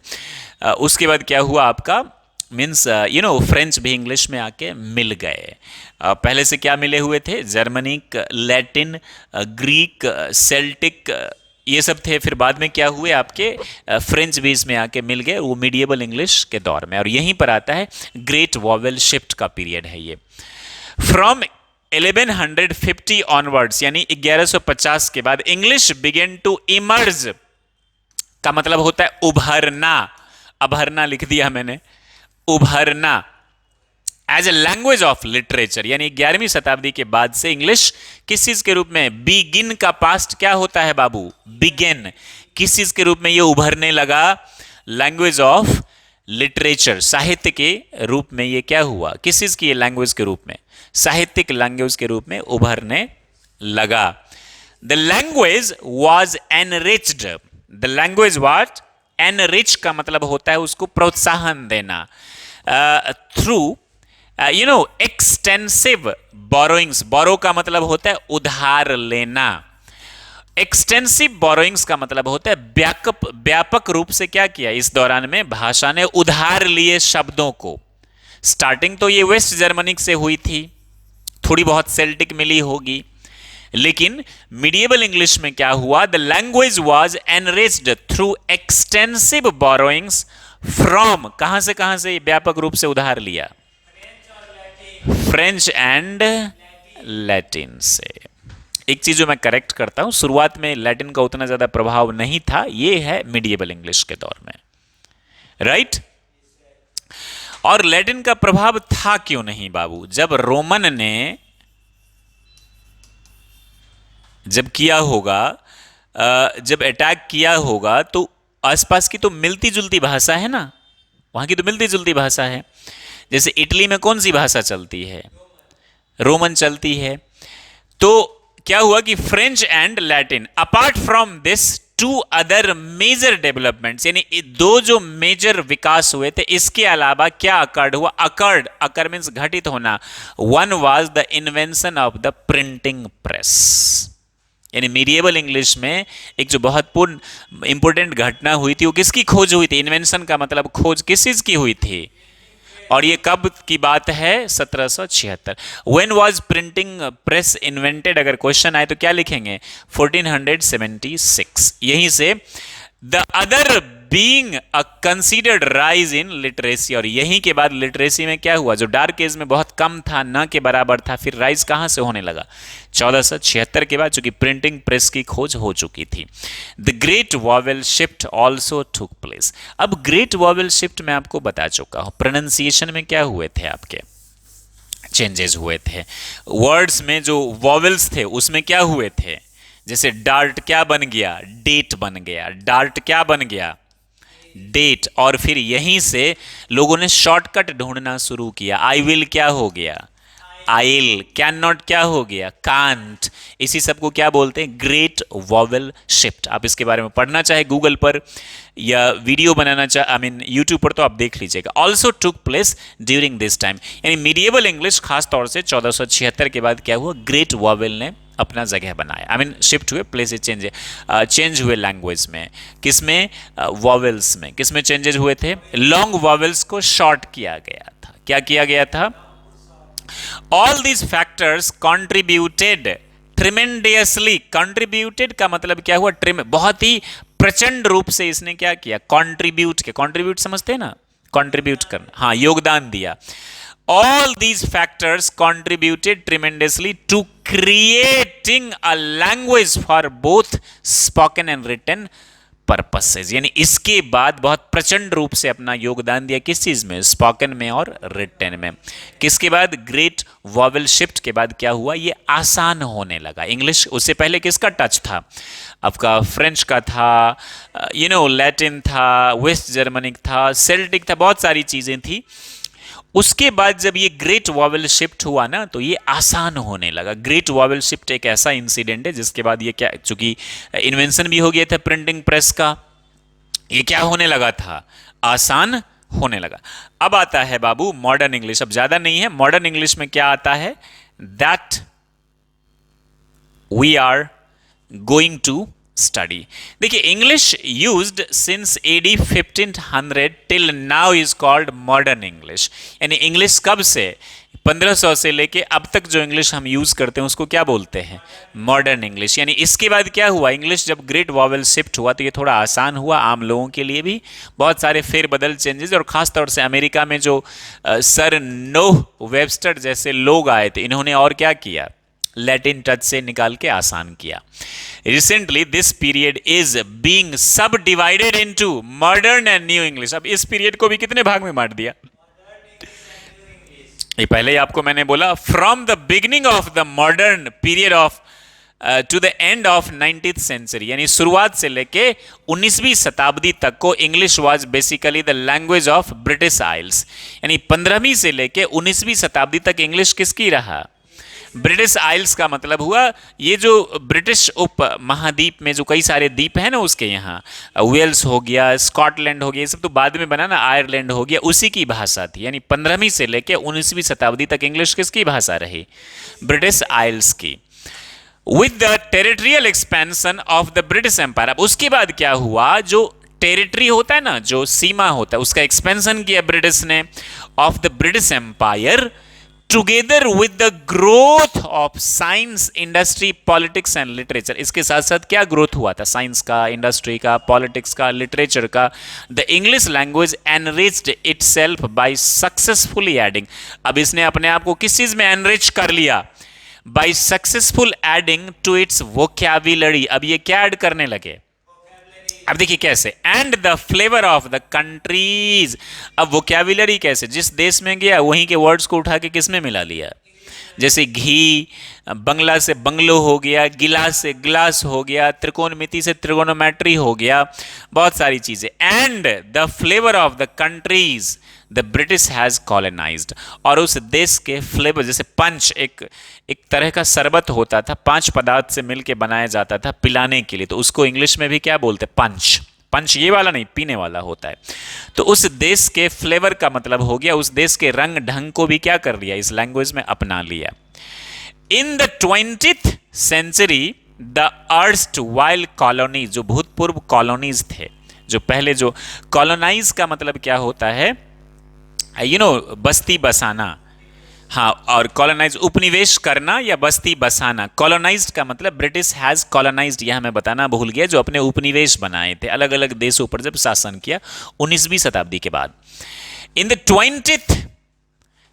उसके बाद क्या हुआ आपका मीन्स फ्रेंच भी इंग्लिश में आके मिल गए। पहले से क्या मिले हुए थे? जर्मनिक, लैटिन, ग्रीक, सेल्टिक, ये सब थे। फिर बाद में क्या हुए आपके फ्रेंच भी इसमें आके मिल गए, वो मीडिएवल इंग्लिश के दौर में। और यहीं पर आता है ग्रेट वॉवेल शिफ्ट का पीरियड है ये। फ्रॉम 1150 ऑनवर्ड्स यानी 1150 के बाद इंग्लिश बिगेन टू इमर्ज का मतलब होता है उभरना, अभरना लिख दिया मैंने, उभरना, as a language of literature. यानी 11वीं शताब्दी के बाद से इंग्लिश किस चीज के रूप में, बिगिन का पास्ट क्या होता है बाबू? बिगिन। किस चीज के रूप में ये उभरने लगा? लैंग्वेज ऑफ लिटरेचर, साहित्य के रूप में ये क्या हुआ? किस चीज की ये लैंग्वेज के रूप में? साहित्यिक लैंग्वेज के रूप में उभरने लगा। The language was enriched, the language was enrich का मतलब होता है उसको प्रोत्साहन देना, थ्रू एक्सटेंसिव बोरोइंग्स। बोरो का मतलब होता है उधार लेना, एक्सटेंसिव बोरोइंग्स का मतलब होता है व्यापक रूप से क्या किया इस दौरान में भाषा ने? उधार लिए शब्दों को। स्टार्टिंग तो ये वेस्ट जर्मनिक से हुई थी, थोड़ी बहुत सेल्टिक मिली होगी, लेकिन मीडिएवल इंग्लिश में क्या हुआ? The language was enriched through extensive borrowings from, कहां से व्यापक रूप से उधार लिया? फ्रेंच एंड लैटिन से। एक चीज जो मैं करेक्ट करता हूं, शुरुआत में लैटिन का उतना ज्यादा प्रभाव नहीं था, ये है मीडिएवल इंग्लिश के दौर में, राइट? और लैटिन का प्रभाव था क्यों नहीं बाबू? जब रोमन ने जब किया होगा, जब अटैक किया होगा, तो आसपास की तो मिलती जुलती भाषा है ना, वहां की तो मिलती जुलती भाषा है। जैसे इटली में कौन सी भाषा चलती है? रोमन चलती है। तो क्या हुआ कि French and Latin, apart from this two other major developments, यानी दो जो मेजर विकास हुए थे, इसके अलावा क्या अकर्ड हुआ? अकर मीन्स घटित होना। One was the invention of the printing press. यानी मीडिएवल इंग्लिश में एक जो बहुत पूर्ण इंपोर्टेंट घटना हुई थी, वो किसकी खोज हुई थी? इन्वेंशन का मतलब खोज किस चीज की हुई थी? और ये कब की बात है? 1776। When was printing press invented? अगर क्वेश्चन आए तो क्या लिखेंगे? 1476। यहीं से the other being a considered rise in literacy, और यहीं के बाद लिटरेसी में क्या हुआ? जो डार्क एज में बहुत कम था, न के बराबर था, फिर राइज कहां से होने लगा? 1476 के बाद, चूंकि प्रिंटिंग प्रेस की खोज हो चुकी थी। The great vowel shift also took place. अब ग्रेट वॉवेल शिफ्ट में आपको बता चुका हूं, प्रोनाउंसिएशन में क्या हुए थे आपके चेंजेस हुए थे, वर्ड्स में जो वॉवेल्स थे उसमें क्या हुए थे? जैसे डार्ट क्या बन गया? डेट बन गया। डार्ट क्या बन गया? डेट। और फिर यहीं से लोगों ने शॉर्टकट ढूंढना शुरू किया। आई विल क्या हो गया? आइल। कैन नॉट क्या हो गया? कांट। इसी सब को क्या बोलते हैं? Great vowel shift. आप इसके बारे में पढ़ना चाहे गूगल पर या वीडियो बनाना चाहे, आई मीन यूट्यूब पर, तो आप देख लीजिएगा। Also took place during this time, यानी मीडिएवल इंग्लिश खास तौर से 1476 के बाद क्या हुआ? ग्रेट वॉवेल ने अपना जगह बनाया, आई मीन शिफ्ट हुए, प्लेस चेंज हुए लैंग्वेज में। किसमें? वॉवेल्स में। किसमें चेंजेस हुए थे? लॉन्ग वॉवेल्स को शॉर्ट किया गया था। क्या किया गया था? All these factors contributed tremendously. Contributed का मतलब क्या हुआ? बहुत ही प्रचंड रूप से इसने क्या किया? कॉन्ट्रीब्यूट किया। कॉन्ट्रीब्यूट समझते हैं ना? कॉन्ट्रीब्यूट करना, हाँ, योगदान दिया। All these factors contributed tremendously to creating a language for both spoken and written purposes. यानी इसके बाद बहुत प्रचंड रूप से अपना योगदान दिया किस चीज में? स्पोकन में और रिटन में। किसके बाद? ग्रेट वॉवेल शिफ्ट के बाद क्या हुआ? ये आसान होने लगा इंग्लिश। उससे पहले किसका टच था? आपका फ्रेंच का था, लैटिन था, वेस्ट जर्मनिक था, सेल्टिक था, बहुत सारी चीजें थी। उसके बाद जब ये ग्रेट वॉवेल शिफ्ट हुआ ना तो ये आसान होने लगा। ग्रेट वॉवेल शिफ्ट एक ऐसा इंसिडेंट है जिसके बाद ये क्या, चूंकि इन्वेंशन भी हो गया था प्रिंटिंग प्रेस का, ये क्या होने लगा था, आसान होने लगा। अब आता है बाबू मॉडर्न इंग्लिश। अब ज्यादा नहीं है, मॉडर्न इंग्लिश में क्या आता है, that we are going to study. देखिए English used since AD 1500 till now is called modern English. यानी इंग्लिश कब से, 1500 से लेके अब तक जो इंग्लिश हम यूज करते हैं उसको क्या बोलते हैं, मॉडर्न इंग्लिश। यानी इसके बाद क्या हुआ, इंग्लिश जब ग्रेट वॉवेल शिफ्ट हुआ तो ये थोड़ा आसान हुआ आम लोगों के लिए भी, बहुत सारे फेरबदल चेंजेस, और खास तौर से अमेरिका में जो सर नोह वेबस्टर जैसे लोग आए थे, इन्होंने और क्या किया, लैटिन टच से निकाल के आसान किया। Recently this period is being subdivided into modern and new English. अब इस पीरियड को भी कितने भाग में बांट दिया, ये पहले ही आपको मैंने बोला, from the beginning of the modern period of to the end of 19th century, यानी शुरुआत से लेके 19वीं शताब्दी तक को English was basically the language of British Isles. यानी 15वीं से लेके 19वीं शताब्दी तक इंग्लिश किसकी रहा, ब्रिटिश आइल्स का मतलब हुआ ये जो ब्रिटिश उप महाद्वीप में जो कई सारे द्वीप हैं ना, उसके यहाँ वेल्स हो गया, स्कॉटलैंड हो गया, ये सब तो बाद में बना ना, आयरलैंड हो गया, उसी की भाषा थी। यानी 15वीं से लेकर 19वीं शताब्दी तक इंग्लिश किसकी भाषा रही, ब्रिटिश आइल्स की। With the territorial expansion of the British Empire, अब उसके बाद क्या हुआ, जो टेरिटरी होता है ना, जो सीमा होता है, उसका एक्सपेंशन किया ब्रिटिश ने of the British Empire, together with the growth of science, industry, politics and literature. इसके साथ साथ क्या ग्रोथ हुआ था, साइंस का, इंडस्ट्री का, पॉलिटिक्स का, लिटरेचर का। The English language enriched itself by successfully adding, अब इसने अपने आप को किस चीज में एनरिच कर लिया, by successful adding to its vocabulary. अब ये क्या ऐड करने लगे, अब देखिए कैसे, and the flavour of the countries. अब वोकैबुलरी कैसे, जिस देश में गया वहीं के वर्ड्स को उठा के किस में मिला लिया, जैसे घी, बंगला से बंगलो हो गया, गिलास से ग्लास हो गया, त्रिकोणमिति से त्रिकोणोमेट्री हो गया, बहुत सारी चीजें। And the flavour of the countries the British has colonised, और उस देश के फ्लेवर, जैसे पंच एक तरह का शरबत होता था, 5 पदार्थ से मिलके बनाया जाता था पिलाने के लिए, तो उसको इंग्लिश में भी क्या बोलते, पंच। पंच ये वाला नहीं, पीने वाला होता है। तो उस देश के फ्लेवर का मतलब हो गया, उस देश के रंग ढंग को भी क्या कर लिया, इस लैंग्वेज में अपना लिया। In the 20th century the erstwhile colonies, जो भूतपूर्व कॉलोनीज थे, जो पहले, जो कॉलोनाइज का मतलब क्या होता है, बस्ती बसाना, हाँ, और कॉलोनाइज उपनिवेश करना या बस्ती बसाना। कॉलोनाइज्ड का मतलब ब्रिटिश हैज कॉलोनाइज्ड, यह मैं बताना भूल गया, जो अपने उपनिवेश बनाए थे अलग अलग देशों पर जब शासन किया 19वीं शताब्दी के बाद। इन the 20th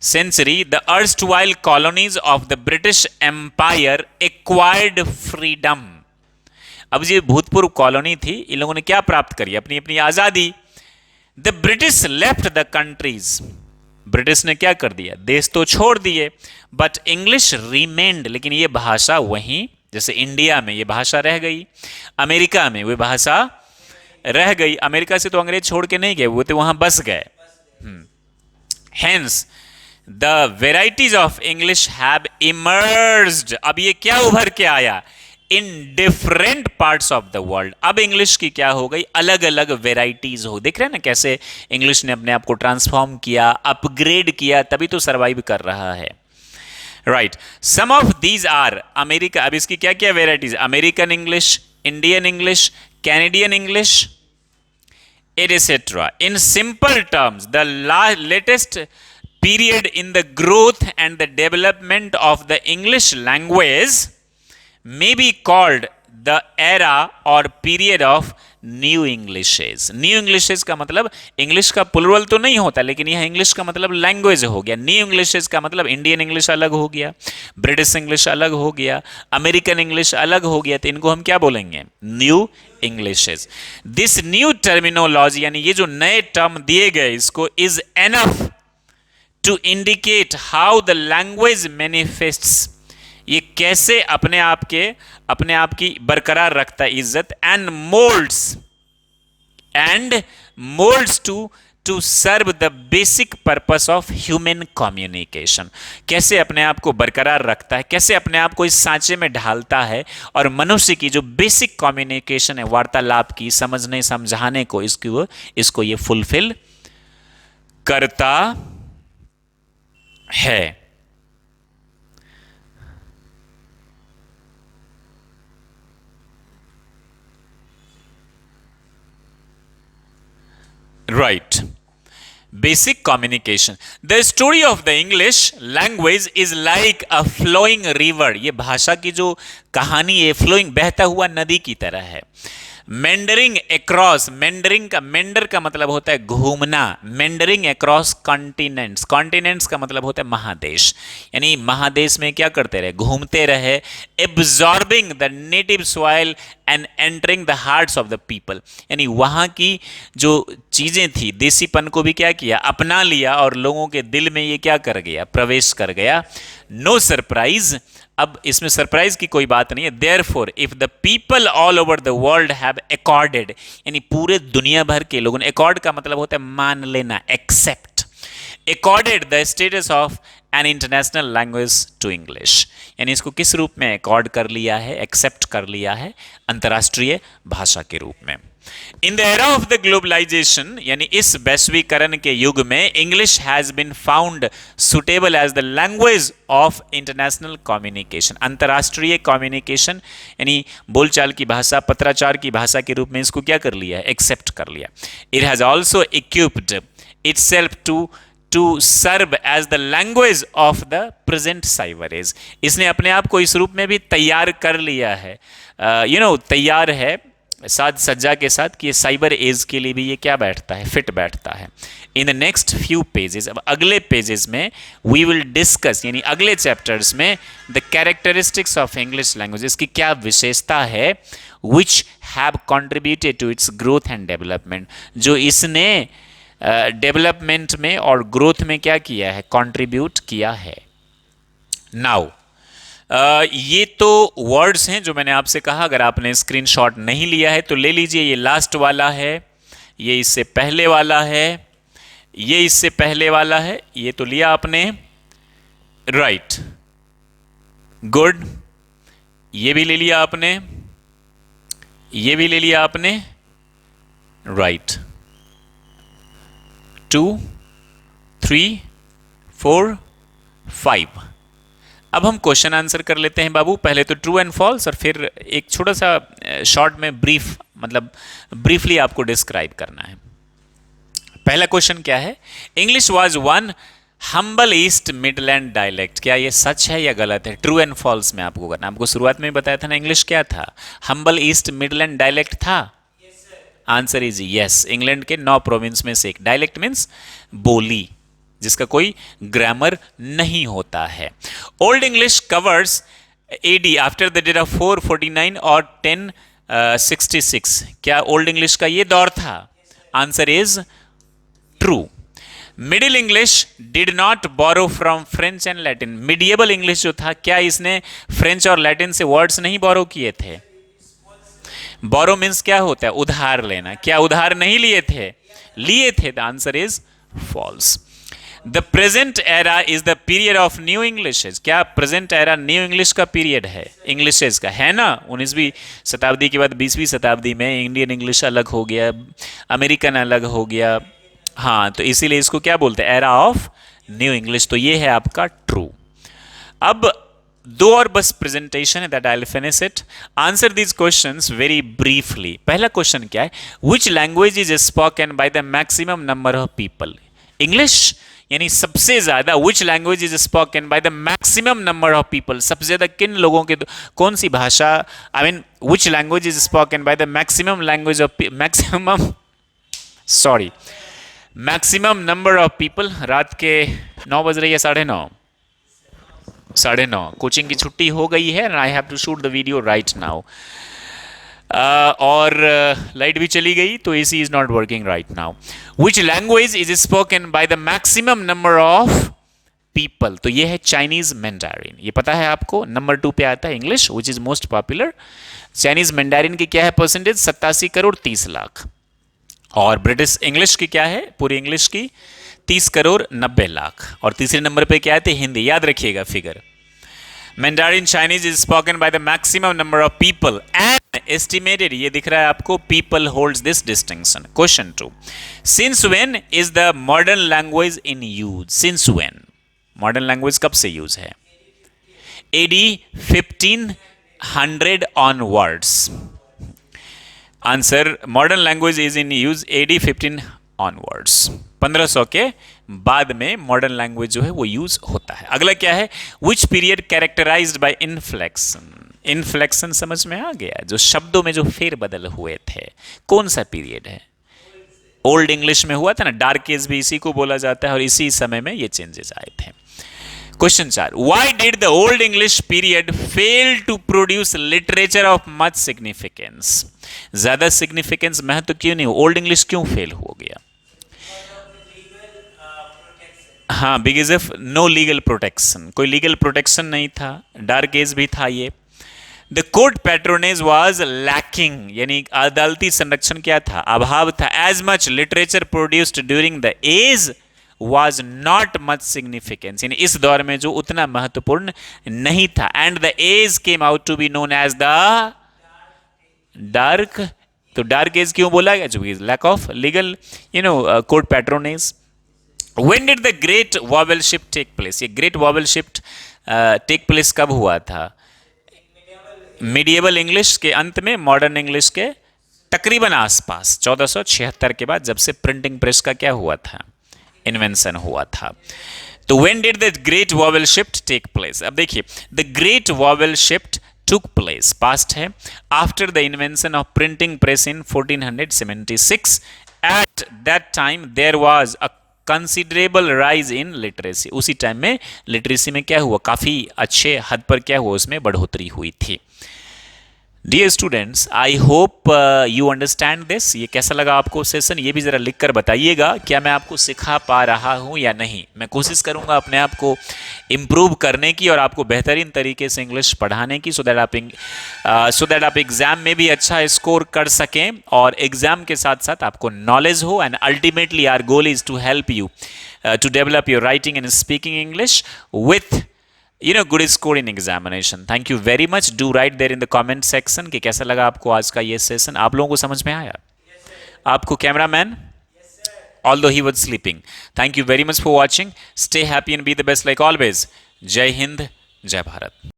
century the erstwhile colonies of the British Empire acquired freedom। अब ये भूतपूर्व कॉलोनी थी, इन लोगों ने क्या प्राप्त करी, अपनी अपनी आजादी। The British left the countries, British ने क्या कर दिया, देश तो छोड़ दिए, बट इंग्लिश रिमेन्ड, लेकिन ये भाषा वहीं, जैसे इंडिया में ये भाषा रह गई, अमेरिका में वो भाषा रह गई। अमेरिका से तो अंग्रेज छोड़ के नहीं गए, वो तो वहां बस गए। Hence the varieties of English have emerged, अब ये क्या उभर के आया, in different parts of the world. अब इंग्लिश की क्या हो गई, अलग अलग वेराइटीज हो, देख रहे हैं ना कैसे इंग्लिश ने अपने आप को ट्रांसफॉर्म किया, अपग्रेड किया, तभी तो सरवाइव कर रहा है, right. Some of these are America, अब इसकी क्या क्या varieties, American English, Indian English, Canadian English, etc. In simple terms, the latest period in the growth and the development of the English language may be called the era or period of new Englishes. New Englishes का मतलब English का plural तो नहीं होता, लेकिन यह English का मतलब लैंग्वेज हो गया। न्यू इंग्लिशेज का मतलब इंडियन इंग्लिश अलग हो गया, ब्रिटिश इंग्लिश अलग हो गया, अमेरिकन इंग्लिश अलग हो गया, तो इनको हम क्या बोलेंगे, new Englishes. This new terminology, यानी ये जो नए टर्म दिए गए, इसको is enough to indicate how the language manifests, ये कैसे अपने आप की बरकरार रखता है इज्जत, and moulds to to serve the basic purpose of human communication. कैसे अपने आप को बरकरार रखता है, कैसे अपने आप को इस सांचे में ढालता है और मनुष्य की जो बेसिक कम्युनिकेशन है, वार्तालाप की, समझने समझाने को, इसको ये फुलफिल करता है। Right. Basic communication. The story of the English language is like a flowing river. ये भाषा की जो कहानी है, फ्लोइंग, बहता हुआ नदी की तरह है। मेंडरिंग अक्रॉस, मेंडरिंग का, मेंडर का मतलब होता है घूमना, मेंडरिंग अक्रॉस कॉन्टिनेंट्स, कॉन्टिनेंट्स का मतलब होता है महादेश, यानी महादेश में क्या करते रहे, घूमते रहे। Absorbing the native soil and entering the hearts of the people, यानी वहाँ की जो चीज़ें थी, देसीपन को भी क्या किया, अपना लिया और लोगों के दिल में ये क्या कर गया, प्रवेश कर गया। नो सरप्राइज, अब इसमें सरप्राइज की कोई बात नहीं है। Therefore if the people all over the world have accorded, यानी पूरे दुनिया भर के लोगों ने, अकॉर्ड का मतलब होता है मान लेना, accept, accorded the status of an international language to English, यानी इसको किस रूप में अकॉर्ड कर लिया है, एक्सेप्ट कर लिया है, अंतर्राष्ट्रीय भाषा के रूप में। In the era of the globalization, यानी इस वैश्वीकरण के युग में, English has been found suitable as the language of international communication, अंतर्राष्ट्रीय कम्युनिकेशन, यानी बोलचाल की भाषा, पत्राचार की भाषा के रूप में इसको क्या कर लिया है, एक्सेप्ट कर लिया। It has also equipped itself to serve as the language of the present cyber age, इसने अपने आप को इस रूप में भी तैयार कर लिया है, तैयार है साज सज्जा के साथ, कि ये साइबर एज के लिए भी ये क्या बैठता है, फिट बैठता है। In the next few pages, अब अगले पेजेस में वी विल डिस्कस, यानी अगले चैप्टर्स में, the characteristics of English language, इसकी क्या विशेषता है, which have contributed to its growth and development, जो इसने डेवलपमेंट में और ग्रोथ में क्या किया है, कंट्रीब्यूट किया है। नाउ ये तो वर्ड्स हैं जो मैंने आपसे कहा, अगर आपने स्क्रीनशॉट नहीं लिया है तो ले लीजिए। ये लास्ट वाला है, ये इससे पहले वाला है, ये इससे पहले वाला है, ये तो लिया आपने, राइट, गुड, ये भी ले लिया आपने, ये भी ले लिया आपने, राइट, 2, 3, 4, 5। अब हम क्वेश्चन आंसर कर लेते हैं बाबू। पहले तो ट्रू एंड फॉल्स और फिर एक छोटा सा शॉर्ट में ब्रीफ, मतलब ब्रीफली आपको डिस्क्राइब करना है। पहला क्वेश्चन क्या है, English was one humble east Midland dialect, क्या ये सच है या गलत है? ट्रू एंड फॉल्स में आपको करना। आपको शुरुआत में बताया था ना, इंग्लिश क्या था, हम्बल ईस्ट मिडलैंड डायलेक्ट था। आंसर इज यस, इंग्लैंड के 9 प्रोविंस में से एक। डायलेक्ट मीन्स बोली, जिसका कोई ग्रामर नहीं होता है। Old English covers AD after the date of 449 और 1066, क्या ओल्ड इंग्लिश का ये दौर था? Answer is true. Middle English did not borrow from French and Latin, medieval English जो था, क्या इसने फ्रेंच और लैटिन से वर्ड्स नहीं बोरो किए थे? बोरो मीन्स क्या होता है, उधार लेना, क्या उधार नहीं लिए थे? लिए थे। The answer is false. The present era is the period of new Englishes, क्या प्रेजेंट एरा न्यू इंग्लिश का पीरियड है, इंग्लिशेज का, है ना? 19वीं शताब्दी के बाद 20वीं शताब्दी में इंडियन इंग्लिश अलग हो गया, अमेरिकन अलग हो गया, हाँ, तो इसीलिए इसको क्या बोलते हैं, एरा ऑफ न्यू इंग्लिश। तो ये है आपका ट्रू। अब 2 और बस प्रेजेंटेशन है, that I will finish it. Answer these questions very briefly. पहला क्वेश्चन क्या है, which language is spoken by the maximum number of people? English, यानी सबसे ज्यादा, विच language is spoken by the maximum number of people, सबसे ज्यादा किन लोगों के, कौन सी भाषा, I mean which language is spoken by the maximum language of maximum number of people. रात के 9 बज रही है, 9:30, 9:30, कोचिंग की छुट्टी हो गई है, I have to shoot the video right now. और लाइट भी चली गई, तो AC is not working right now. Which language is spoken by the maximum number of people? तो ये है चाइनीज मैंडारिन, ये पता है आपको। नंबर 2 पे आता है English, which is most popular. Chinese mandarin की क्या है परसेंटेज? 87 करोड़ 30 लाख। और ब्रिटिश इंग्लिश की क्या है, पूरी इंग्लिश की 30 करोड़ 90 लाख। और तीसरे नंबर पे क्या है, हिंदी। याद रखिएगा figure. Mandarin Chinese is spoken by the maximum number of people and estimated, ये दिख रहा है आपको, people holds this distinction. Question 2, since when is the modern language in use? Since when, modern language कब से यूज है? AD 1500 onwards. Answer, modern language is in use AD 15 onwards. 1500 के बाद में मॉडर्न लैंग्वेज जो है वो यूज होता है। अगला क्या है, which period characterised bye inflection? Inflection समझ में आ गया, जो शब्दों में जो फेरबदल हुए थे, कौन सा पीरियड है? ओल्ड इंग्लिश में हुआ था ना, डार्क एज भी इसी को बोला जाता है, और इसी समय में ये चेंजेस आए थे। Question 4, why did the old English period fail to produce literature of much significance? ज्यादा सिग्निफिकेंस, महत्व क्यों नहीं, ओल्ड इंग्लिश क्यों फेल हो गया? हाँ, because of no legal protection, कोई लीगल प्रोटेक्शन नहीं था, डार्क एज भी था ये। The court patronage was lacking, यानी अदालती संरक्षण क्या था, अभाव था। As much literature produced during the age was not much significance, यानी इस दौर में जो उतना महत्वपूर्ण नहीं था। And the age came out to be known as the dark, तो डार्क एज क्यों बोला गया? जो lack of legal court patronage. When did the Great Vowel Shift take place? ये Great Vowel Shift take place कब हुआ था? मिडिएबल English के अंत में, मॉडर्न इंग्लिश के तकरीबन आसपास 1476 के बाद, जब से प्रिंटिंग प्रेस का क्या हुआ था, इन्वेंशन हुआ था। तो when did the Great Vowel Shift take place? अब देखिए, the Great Vowel Shift took place, past है, after the invention of printing press in 1476. At that time there was a considerable rise in literacy, उसी time में literacy में क्या हुआ, काफी अच्छे हद पर क्या हुआ, उसमें बढ़ोतरी हुई थी। Dear students, I hope you understand this. ये कैसा लगा आपको सेशन, ये भी जरा लिख कर बताइएगा, क्या मैं आपको सिखा पा रहा हूं या नहीं। मैं कोशिश करूंगा अपने आप को इम्प्रूव करने की और आपको बेहतरीन तरीके से इंग्लिश पढ़ाने की, सो दैट आप एग्जाम में भी अच्छा स्कोर कर सकें और एग्जाम के साथ साथ आपको नॉलेज हो। And ultimately our goal is to help you to develop your writing and speaking English with good score in examination. Thank you very much. Do write there in the comment section कि कैसा लगा आपको आज का ये session. आप लोगों को समझ में आया? आपको cameraman? Although he was sleeping. Thank you very much for watching. Stay happy and be the best like always. जय हिंद, जय भारत।